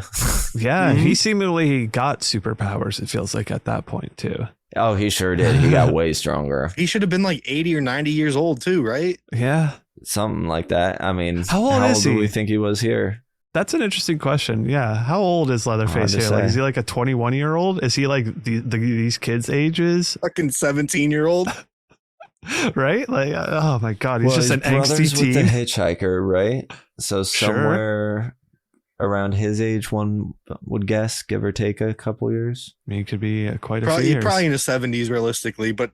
Yeah, he seemingly got superpowers, it feels like, at that point too. Oh, he sure did. He got way stronger. He should have been like 80 or 90 years old too, right? Yeah. Something like that. I mean, how old do we think he was here? That's an interesting question. Yeah. How old is Leatherface here? Like, is he like a 21-year-old? Is he like these kids' ages? Fucking 17-year-old. Right? Like, oh my God. He's just an angsty teen. With the hitchhiker, right? So somewhere around his age, one would guess, give or take a couple years. I mean, he could be quite a few years. Probably in his 70s, realistically, but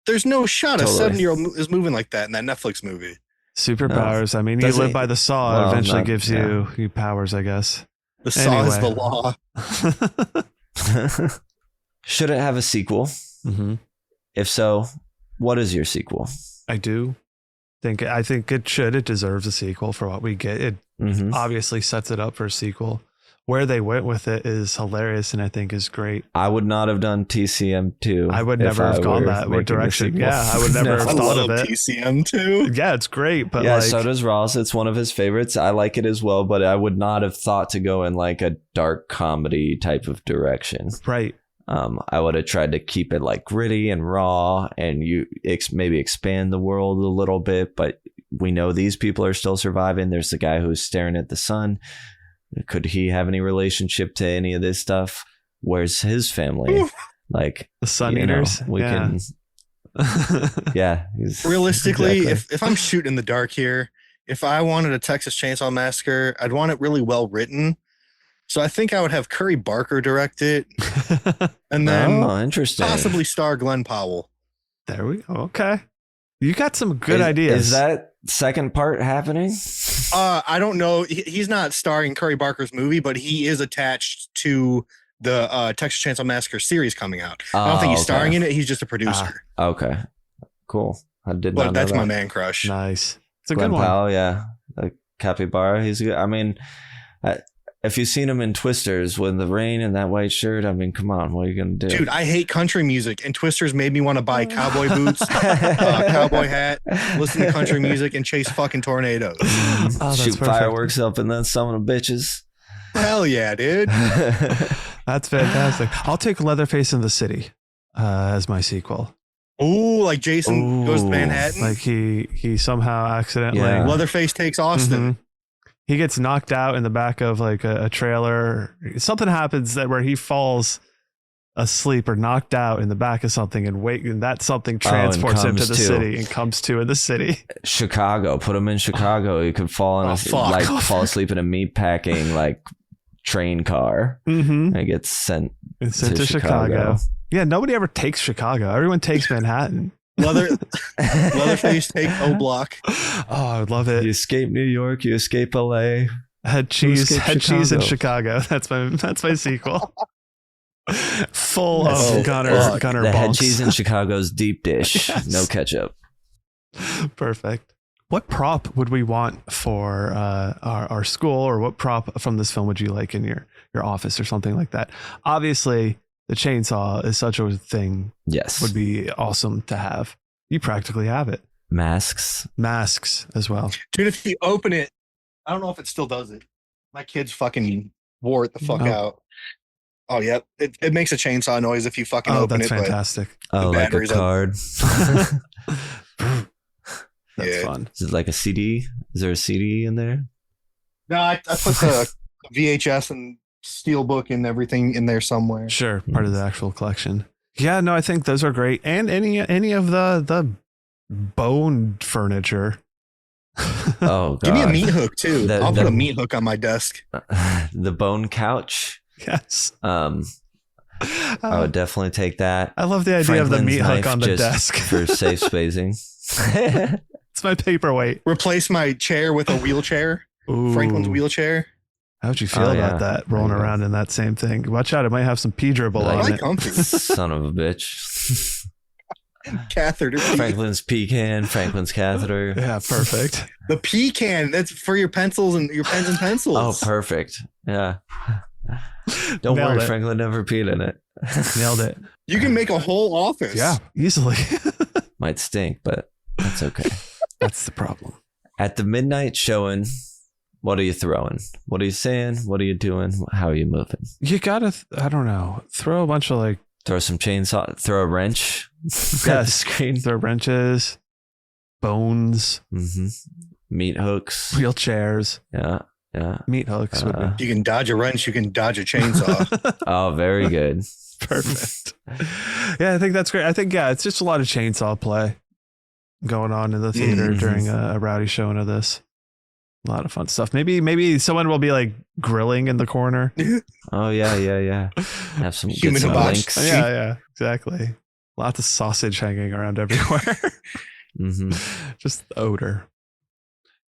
there's no shot a 70-year-old is moving like that in that Netflix movie. Superpowers. No. I mean, you live by the saw. Well, it eventually gives you powers, I guess. The saw is the law. Should it have a sequel? Mm-hmm. If so, what is your sequel? I think it should. It deserves a sequel for what we get. It obviously sets it up for a sequel. Where they went with it is hilarious, and I think is great. I would not have done TCM2. I would never have gone that direction. Yeah, I would never have thought of it. TCM2. Yeah, it's great, but so does Ross. It's one of his favorites. I like it as well, but I would not have thought to go in like a dark comedy type of direction. Right. I would have tried to keep it like gritty and raw, and maybe expand the world a little bit. But we know these people are still surviving. There's the guy who's staring at the sun. Could he have any relationship to any of this stuff? Where's his family? Like the Sun Eaters? We can. Yeah. Realistically, if I'm shooting in the dark here, if I wanted a Texas Chainsaw Massacre, I'd want it really well written. So I think I would have Curry Barker direct it, and then interesting. Possibly star Glenn Powell. There we go. Okay. You got some good ideas. Is that second part happening? I don't know. He's not starring Curry Barker's movie, but he is attached to the Texas Chainsaw Massacre series coming out. I don't think he's starring in it. He's just a producer. Okay. Cool. I did not know that's that. my man crush. Nice. It's a Glenn good one. Powell, yeah. Capybara. He's good. I mean, if you've seen him in Twisters with the rain and that white shirt, I mean, come on, what are you going to do? Dude, I hate country music, and Twisters made me want to buy cowboy boots, cowboy hat, listen to country music, and chase fucking tornadoes. Shoot fireworks up and then some of the bitches. Hell yeah, dude. That's fantastic. I'll take Leatherface in the City as my sequel. Oh, like Jason goes to Manhattan? Like he somehow accidentally... Yeah. Leatherface takes Austin. Mm-hmm. He gets knocked out in the back of like a trailer. Something happens where he falls asleep or knocked out in the back of something and that something transports him to the city and comes to in the city. Chicago. Put him in Chicago. He could fall fall asleep in a meatpacking like train car and gets sent to Chicago. Yeah, nobody ever takes Chicago. Everyone takes Manhattan. Leatherface take O Block. Oh, I would love it. You escape New York, you escape LA. Head cheese in Chicago. That's my sequel. Full of Gunner the bonks. head cheese in Chicago's deep dish. Yes. No ketchup. Perfect. What prop would we want for our school, or what prop from this film would you like in your office or something like that? Obviously, the chainsaw is such a thing. Yes. Would be awesome to have. You practically have it. Masks as well. Dude, if you open it, I don't know if it still does it. My kids fucking wore it the fuck out. Oh, yeah. It makes a chainsaw noise if you fucking open it. Oh, that's fantastic. Oh, like a card. That's fun. Is it like a CD? Is there a CD in there? No, I put the VHS and Steelbook and everything in there somewhere. Sure, part of the actual collection. Yeah, no, I think those are great. And any of the bone furniture. Oh, God. Give me a meat hook too. I'll put a meat hook on my desk. The bone couch. Yes. I would definitely take that. I love the idea of the meat hook on the desk for safe spacing. It's my paperweight. Replace my chair with a wheelchair. Ooh. Franklin's wheelchair. How'd you feel about that? Rolling around in that same thing. Watch out, it might have some pee dribble on it. Son of a bitch. Catheter. Franklin's pecan, Franklin's catheter. Yeah, perfect. The pecan, that's for your pencils and your pens and pencils. Oh, perfect. Yeah. Don't worry, Franklin never peed in it. Nailed it. You can make a whole office. Yeah, easily. Might stink, but that's okay. That's the problem. At the midnight showing, what are you throwing? What are you saying? What are you doing? How are you moving? You gotta, I don't know, throw a bunch of throw some chainsaw, throw a wrench at the screen. Throw wrenches, bones, meat hooks, wheelchairs. Yeah. Meat hooks would be. You can dodge a wrench, you can dodge a chainsaw. Oh, very good. Perfect. Yeah, I think that's great. I think, it's just a lot of chainsaw play going on in the theater during a rowdy showing of this. A lot of fun stuff. Maybe someone will be grilling in the corner. Oh, yeah. Have some human links. Yeah, exactly. Lots of sausage hanging around everywhere. Just the odor.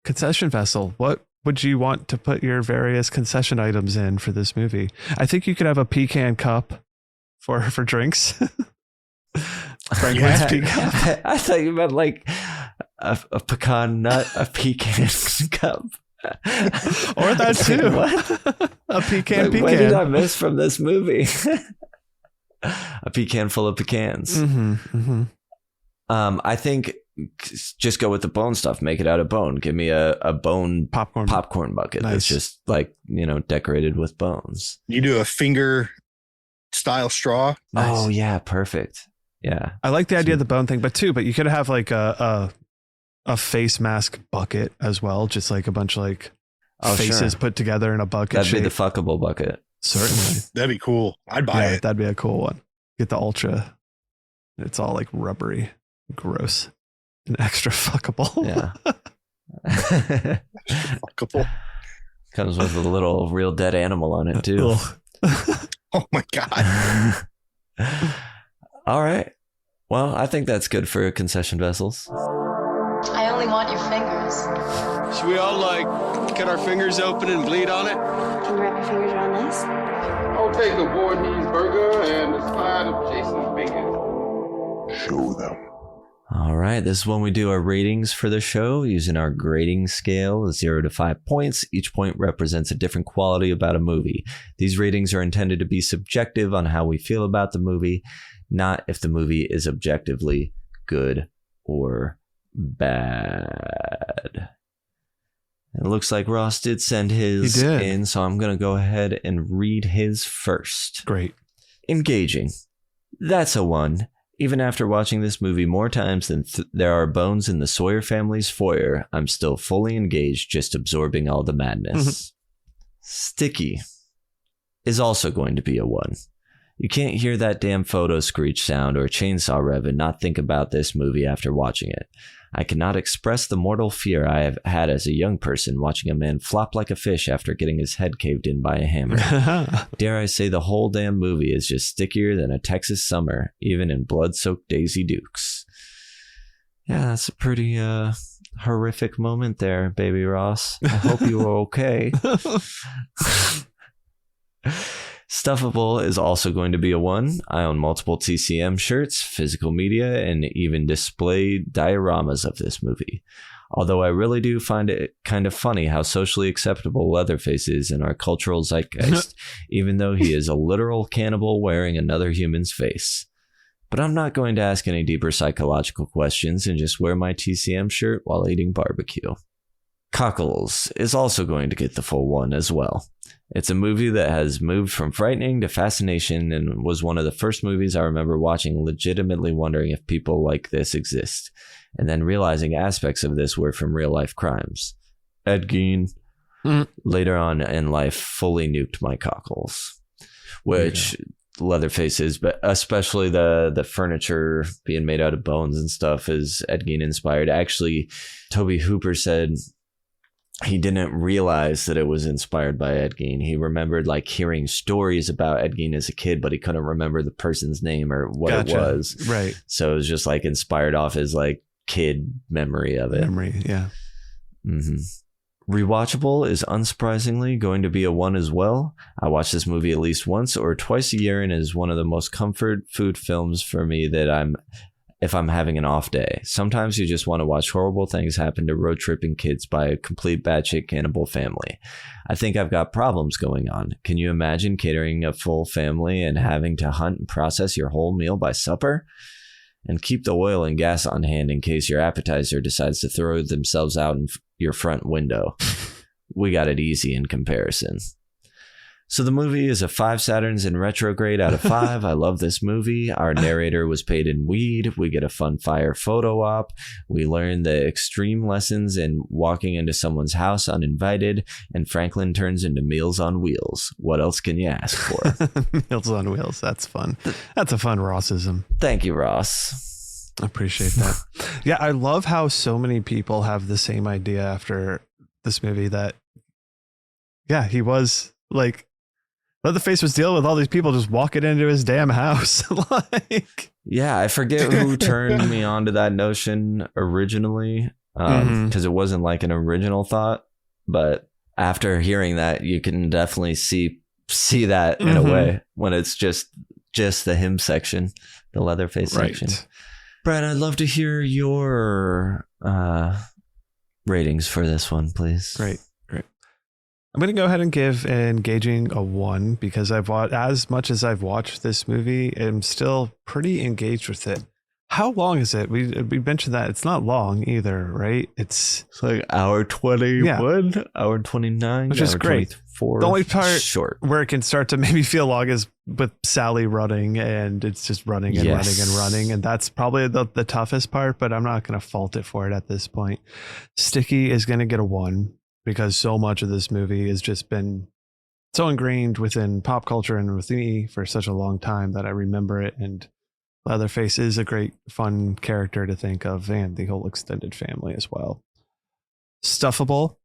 Concession vessel. What would you want to put your various concession items in for this movie? I think you could have a pecan cup for drinks. Franklin's pecan. I thought you meant a pecan nut, a pecan cup. Or that too. What? A pecan. What did I miss from this movie? A pecan full of pecans. I think just go with the bone stuff. Make it out of bone. Give me a bone popcorn bucket. Nice. That's just decorated with bones. You do a finger style straw. Nice. Oh yeah, perfect. Yeah, I like the idea of the bone thing, but you could have a face mask bucket as well, just a bunch of faces put together in a bucket. That'd be the fuckable bucket. Certainly. That'd be cool. I'd buy it. That'd be a cool one. Get the ultra. It's all rubbery, gross, and extra fuckable. Yeah. Fuckable. Comes with a little real dead animal on it too. Oh my God. All right. Well, I think that's good for concession vessels. I only want your fingers. Should we all cut our fingers open and bleed on it? Can you wrap your fingers around this? I'll take a Bordese burger and a side of Jason's bacon. Show them. All right, this is when we do our ratings for the show using our grading scale, 0 to 5 points. Each point represents a different quality about a movie. These ratings are intended to be subjective on how we feel about the movie, not if the movie is objectively good or bad. It looks like Ross did send his in, so I'm going to go ahead and read his first. Great. Engaging. That's a 1. Even after watching this movie more times than there are bones in the Sawyer family's foyer, I'm still fully engaged, just absorbing all the madness. Sticky is also going to be a 1. You can't hear that damn photo screech sound or chainsaw rev and not think about this movie after watching it. I cannot express the mortal fear I have had as a young person watching a man flop like a fish after getting his head caved in by a hammer. Dare I say the whole damn movie is just stickier than a Texas summer, even in blood-soaked Daisy Dukes. Yeah, that's a pretty horrific moment there, baby Ross. I hope you were okay. Stuffable is also going to be a 1. I own multiple TCM shirts, physical media, and even display dioramas of this movie. Although I really do find it kind of funny how socially acceptable Leatherface is in our cultural zeitgeist, even though he is a literal cannibal wearing another human's face. But I'm not going to ask any deeper psychological questions and just wear my TCM shirt while eating barbecue. Cockles is also going to get the full 1 as well. It's a movie that has moved from frightening to fascination and was one of the first movies I remember watching legitimately wondering if people like this exist, and then realizing aspects of this were from real life crimes. Ed Gein, later on in life, fully nuked my cockles, which Leatherface is, but especially the furniture being made out of bones and stuff is Ed Gein inspired. Actually, Toby Hooper said he didn't realize that it was inspired by Ed Gein. He remembered like hearing stories about Ed Gein as a kid, but he couldn't remember the person's name or what it was. Right. So it was just like inspired off his like kid memory of it. Yeah. Rewatchable is unsurprisingly going to be a 1 as well. I watch this movie at least once or twice a year and is one of the most comfort food films for me if I'm having an off day. Sometimes you just want to watch horrible things happen to road tripping kids by a complete batshit cannibal family. I think I've got problems going on. Can you imagine catering a full family and having to hunt and process your whole meal by supper? And keep the oil and gas on hand in case your appetizer decides to throw themselves out in your front window. We got it easy in comparison. So the movie is a 5 Saturns in retrograde out of 5. I love this movie. Our narrator was paid in weed. We get a fun fire photo op. We learn the extreme lessons in walking into someone's house uninvited. And Franklin turns into Meals on Wheels. What else can you ask for? Meals on Wheels. That's fun. That's a fun Rossism. Thank you, Ross. I appreciate that. Yeah, I love how so many people have the same idea after this movie that, yeah, he was like, Leatherface was dealing with all these people just walking into his damn house. Like, yeah, I forget who turned me on to that notion originally, because it wasn't like an original thought. But after hearing that, you can definitely see that in a way when it's just the him section, the Leatherface section. Brad, I'd love to hear your ratings for this one, please. Great. I'm going to go ahead and give Engaging a 1 because as much as I've watched this movie, I'm still pretty engaged with it. How long is it? We mentioned that it's not long either, right? It's like hour 21, hour 29, which is great. 24. The only part short where it can start to maybe feel long is with Sally running, and it's just running and running and running, and that's probably the toughest part. But I'm not going to fault it for it at this point. Sticky is going to get a 1. Because so much of this movie has just been so ingrained within pop culture and with me for such a long time that I remember it. And Leatherface is a great, fun character to think of, and the whole extended family as well. Stuffable,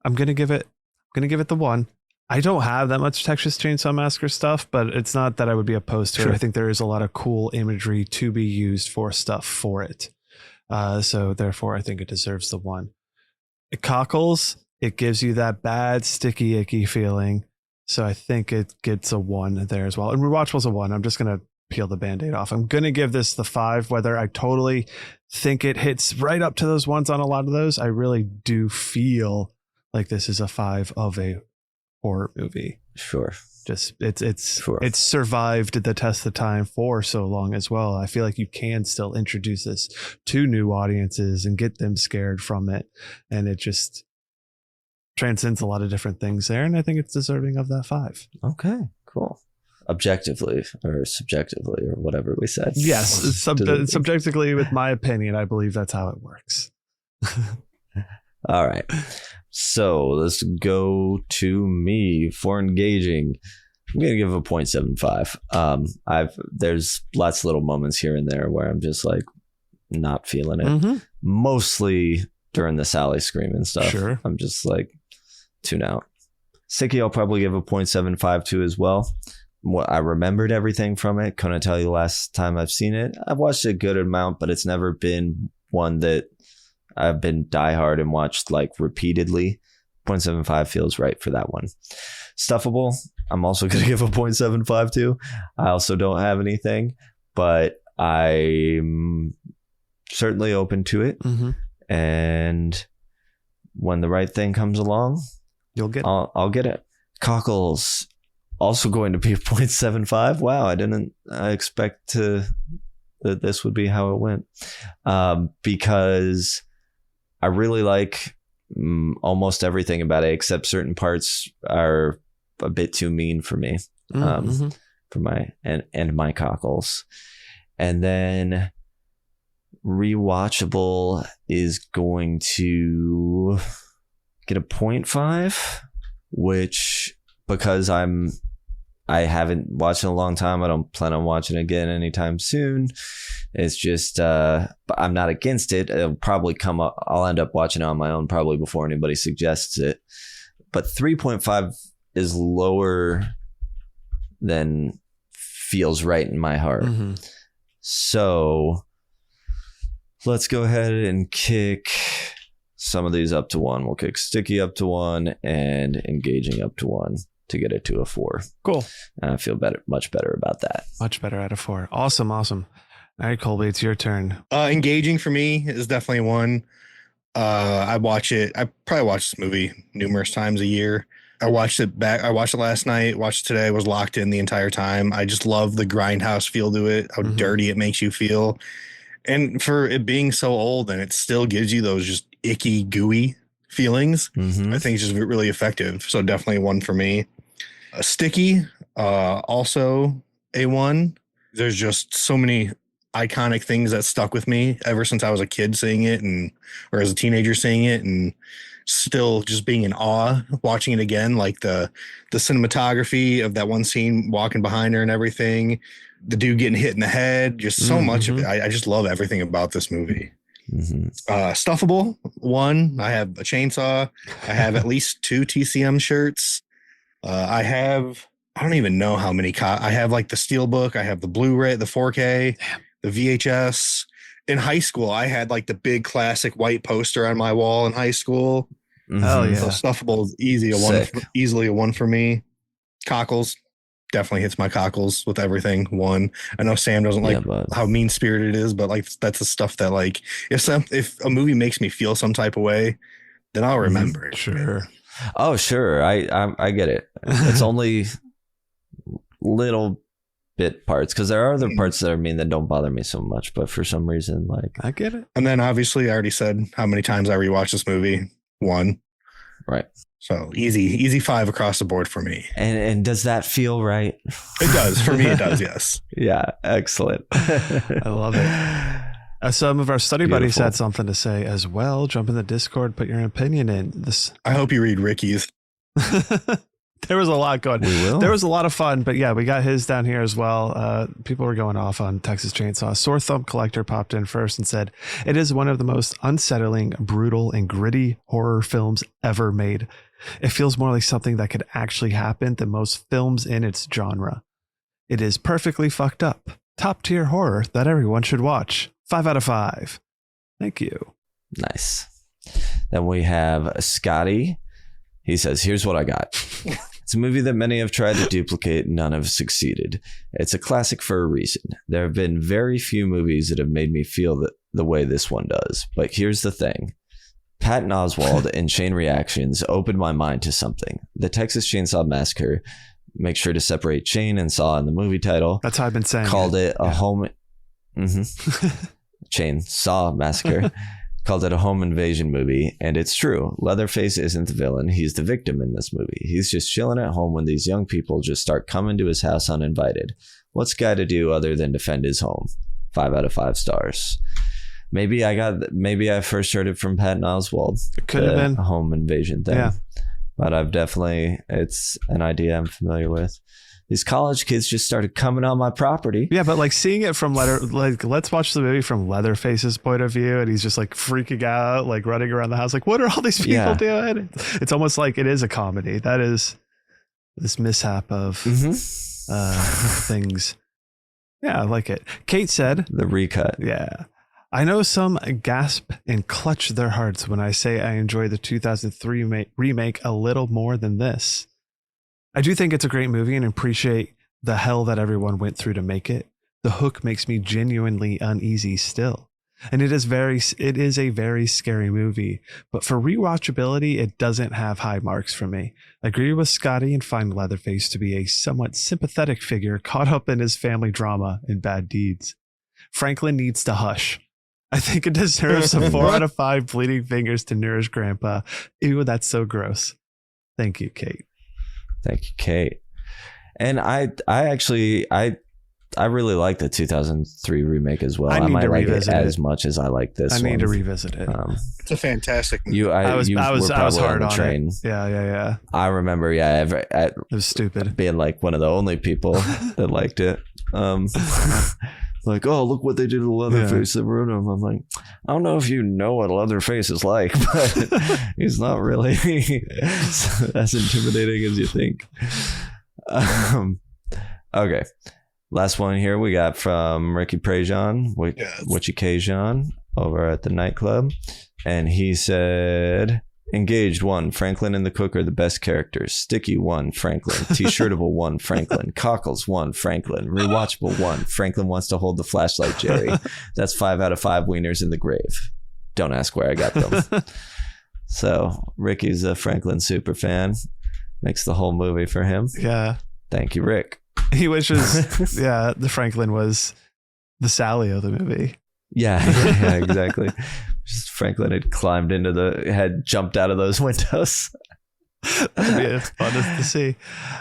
I'm gonna give it the 1. I don't have that much Texas Chainsaw Massacre stuff, but it's not that I would be opposed to it. I think there is a lot of cool imagery to be used for stuff for it. So therefore, I think it deserves the 1. Cockles. It gives you that bad, sticky, icky feeling. So I think it gets a 1 there as well. And Rewatchable's a 1. I'm just going to peel the Band-Aid off. I'm going to give this the 5, whether I totally think it hits right up to those ones on a lot of those. I really do feel like this is a 5 of a horror movie. Sure. Just it's survived the test of time for so long as well. I feel like you can still introduce this to new audiences and get them scared from it. And it just transcends a lot of different things there, and I think it's deserving of that 5. Okay, cool. Objectively or subjectively or whatever we said. Yes, subjectively with my opinion, I believe that's how it works. All right. So let's go to me for Engaging. I'm going to give a 0.75. There's lots of little moments here and there where I'm just like not feeling it. Mostly during the Sally scream and stuff. Sure. I'm just like, tune out. Sticky, I'll probably give a 0.75 to as well. I remembered everything from it. Couldn't tell you last time I've seen it. I've watched a good amount, but it's never been one that I've been diehard and watched like repeatedly. 0.75 feels right for that one. Stuffable, I'm also going to give a 0.75 to. I also don't have anything, but I'm certainly open to it. Mm-hmm. And when the right thing comes along, you'll get it. I'll get it. Cockles, also going to be a 0.75. Wow, I didn't expect that this would be how it went. Because I really like almost everything about it, except certain parts are a bit too mean for me, for my cockles. And then rewatchable is going to get a 0.5, which, because I haven't watched in a long time, I don't plan on watching it again anytime soon. It's just but I'm not against it. It'll probably come up, I'll end up watching it on my own probably before anybody suggests it. But 3.5 is lower than feels right in my heart. Mm-hmm. So let's go ahead and kick some of these up to 1. We'll kick Sticky up to 1 and Engaging up to 1 to get it to a 4. Cool. And I feel much better about that. Much better out of 4. Awesome. All right, Colby, it's your turn. Engaging for me is definitely one. I probably watch this movie numerous times a year. I watched it last night, watched it today, was locked in the entire time. I just love the grindhouse feel to it, how dirty it makes you feel. And for it being so old and it still gives you those just icky, gooey feelings, I think it's just really effective. So definitely one for me. Sticky, also a 1. There's just so many iconic things that stuck with me ever since I was a kid seeing it or as a teenager seeing it, and still just being in awe watching it again, like the cinematography of that one scene walking behind her and everything, the dude getting hit in the head, just so much of it. I just love everything about this movie. Stuffable 1. I have a chainsaw. I have at least 2 TCM shirts. I don't even know how many. I have like the Steelbook. I have the Blu-ray, the 4K, the VHS. In high school, I had like the big classic white poster on my wall in high school. Oh yeah. So Stuffable is easily a 1 for me. Cockles definitely hits my cockles with everything. 1. I know Sam doesn't like how mean spirited it is, but like that's the stuff that, like, if a movie makes me feel some type of way, then I'll remember it. Sure. Oh, sure. I get it. It's only little bit parts, because there are other parts that are mean that don't bother me so much, but for some reason, like, I get it. And then obviously I already said how many times I rewatched this movie. 1. Right. So easy 5 across the board for me. And does that feel right? It does. For me, it does. Yes. Yeah. Excellent. I love it. Some of our study buddies had something to say as well. Jump in the Discord, put your opinion in. I hope you read Ricky's. There was a lot going. We will. There was a lot of fun, but yeah, we got his down here as well. People were going off on Texas Chainsaw. Sore Thumb Collector popped in first and said, "It is one of the most unsettling, brutal, and gritty horror films ever made. It feels more like something that could actually happen than most films in its genre. It is perfectly fucked up. Top tier horror that everyone should watch. 5 out of 5. Thank you." Nice. Then we have Scotty. He says, "Here's what I got. It's a movie that many have tried to duplicate, none have succeeded. It's a classic for a reason. There have been very few movies that have made me feel the way this one does. But here's the thing. Patton Oswalt and Chain Reactions opened my mind to something. The Texas Chain Saw Massacre," make sure to separate chain and saw in the movie title. That's how I've been saying. Called it a home... Chain Saw Massacre. Called it a home invasion movie, and it's true. Leatherface isn't the villain. He's the victim in this movie. He's just chilling at home when these young people just start coming to his house uninvited. What's Guy to do other than defend his home? 5 out of 5 stars. Maybe I first heard it from Patton Oswalt. It could have been a home invasion thing. Yeah. But it's an idea I'm familiar with. These college kids just started coming on my property. Yeah, but like seeing it from let's watch the movie from Leatherface's point of view, and he's just like freaking out, like running around the house, like, what are all these people doing? It's almost like it is a comedy. That is this mishap of things. Yeah, I like it. Kate said the recut. Yeah. "I know some gasp and clutch their hearts when I say I enjoy the 2003 remake a little more than this. I do think it's a great movie and appreciate the hell that everyone went through to make it. The hook makes me genuinely uneasy still. And it is a very scary movie, but for rewatchability, it doesn't have high marks for me. I agree with Scotty and find Leatherface to be a somewhat sympathetic figure caught up in his family drama and bad deeds. Franklin needs to hush. I think it deserves a 4 out of 5 bleeding fingers to nourish Grandpa. Ew, that's so gross. Thank you, Kate. Thank you, Kate. And I really like the 2003 remake as well. I might like it as much as I like this one. I need to revisit it. It's a fantastic movie. I was hard on the train. It. Yeah. I remember, it was stupid. Being like one of the only people that liked it. Like, oh, look what they did to Leatherface. They ruined him. I'm like, I don't know if you know what Leatherface is like, but he's not really as intimidating as you think. Okay. Last one here we got from Ricky Prejean, Witchy Kajan over at the nightclub. And he said, Engaged 1, Franklin and the Cook are the best characters. Sticky 1, Franklin. T-shirtable 1, Franklin. Cockles 1, Franklin. Rewatchable 1, Franklin wants to hold the flashlight, Jerry. That's 5 out of 5 wieners in the grave. Don't ask where I got them. So Ricky's a Franklin super fan. Makes the whole movie for him. Yeah. Thank you, Rick. He wishes, the Franklin was the Sally of the movie. Yeah, exactly. Just Franklin had jumped out of those windows. That'd be fun to see.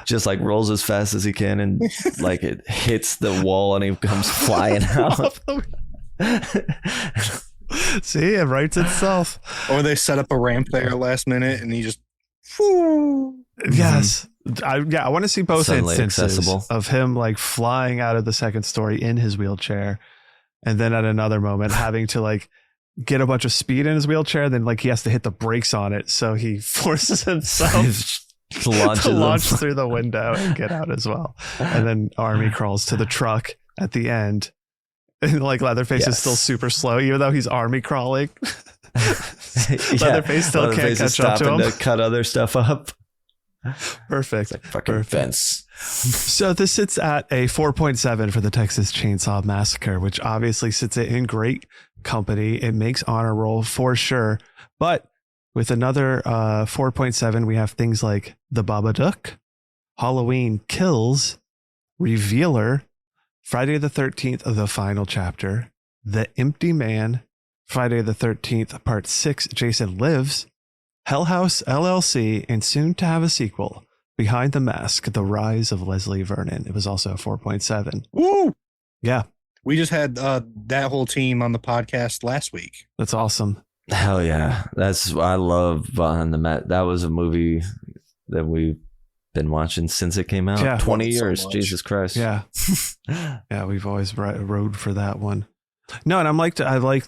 Just like rolls as fast as he can and like it hits the wall and he comes flying out. See, it writes itself. Or they set up a ramp there last minute and he just. Yes. I want to see both Suddenly instances accessible. of him like flying out of the second story in his wheelchair, and then at another moment having to like get a bunch of speed in his wheelchair. Then like he has to hit the brakes on it, so he forces himself to launch through the window and get out as well. And then Army crawls to the truck at the end, and like Leatherface is still super slow, even though he's army crawling. Leatherface still can't catch up to him. To cut other stuff up. Perfect. Like fucking fence. So this sits at a 4.7 for the Texas Chainsaw Massacre, which obviously sits it in great company. It makes honor roll for sure. But with another 4.7, we have things like The Babadook, Halloween Kills, Revealer, Friday the 13th, The Final Chapter, The Empty Man, Friday the 13th, Part 6, Jason Lives, Hell House LLC, and soon to have a sequel, Behind the Mask, The Rise of Leslie Vernon. It was also a 4.7. Woo! Yeah. We just had that whole team on the podcast last week. That's awesome. Hell yeah. I love Behind the Mask. That was a movie that we've been watching since it came out. Yeah. 20 years. So Jesus Christ. Yeah. Yeah, we've always rode for that one. No, and I like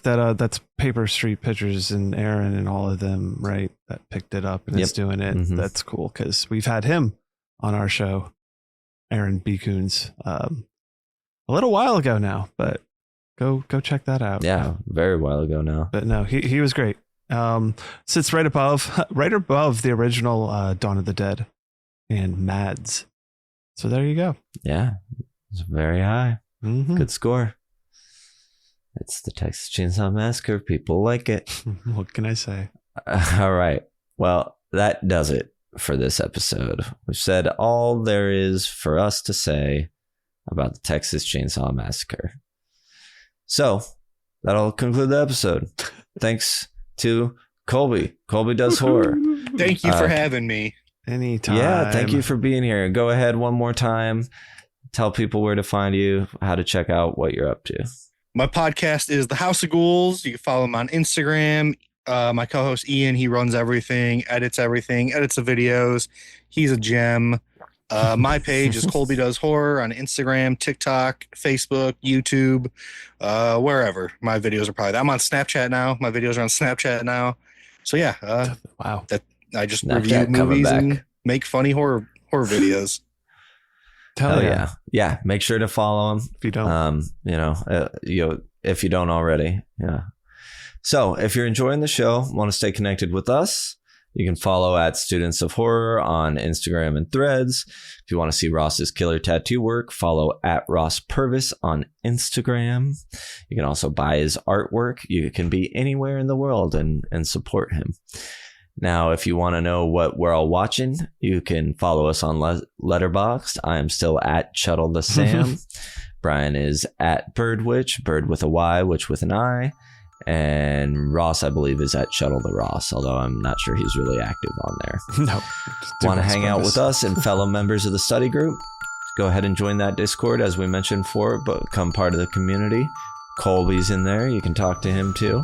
that that's Paper Street Pictures and Aaron and all of them, right? That picked it up and is doing it. Mm-hmm. That's cool because we've had him on our show, Aaron B. Coons, a little while ago now, but go check that out. Yeah, very while ago now. But no, he was great. Sits right above the original Dawn of the Dead and Mads. So there you go. Yeah, it's very high. Mm-hmm. Good score. It's the Texas Chainsaw Massacre. People like it. What can I say? All right. Well, that does it for this episode. We've said all there is for us to say about the Texas Chainsaw Massacre. So that'll conclude the episode. Thanks to Colby. Colby Does Horror. Thank you for having me. Anytime. Yeah, thank you for being here. Go ahead one more time. Tell people where to find you, how to check out what you're up to. My podcast is The House of Ghouls. You can follow him on Instagram. My co-host Ian, he runs everything, edits the videos. He's a gem. My page is Colby Does Horror on Instagram, TikTok, Facebook, YouTube, wherever. My videos are probably. I'm on Snapchat now. My videos are on Snapchat now. So yeah, wow. That I just Snapchat review movies back. and make funny horror videos. Hell yeah. Make sure to follow him if you don't. If you don't already. Yeah. So if you're enjoying the show, want to stay connected with us, You can follow at Students of Horror on Instagram and Threads. If you want to see Ross's killer tattoo work, follow at Ross Purvis on Instagram. You can also buy his artwork. You can be anywhere in the world and support him. Now, if you want to know what we're all watching, you can follow us on Letterboxd. I am still at Chuddle the Sam. Brian is at Birdwitch, Bird with a Y, Witch with an I. And Ross, I believe, is at Chuddle the Ross, although I'm not sure he's really active on there. No. Want to hang out with us and fellow members of the study group? Go ahead and join that Discord, as we mentioned before, but become part of the community. Colby's in there. You can talk to him too.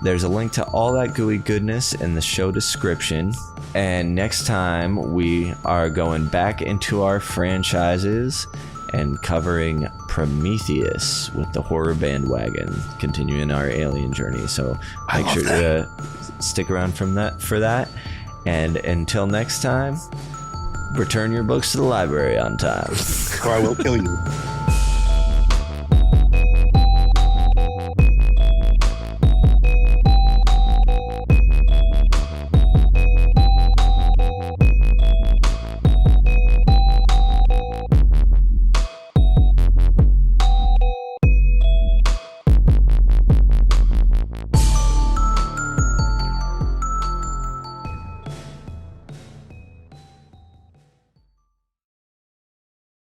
There's a link to all that gooey goodness in the show description. And next time, we are going back into our franchises and covering Prometheus with the horror bandwagon, continuing our alien journey. So make sure to stick around for that. And until next time, return your books to the library on time, or I will kill you.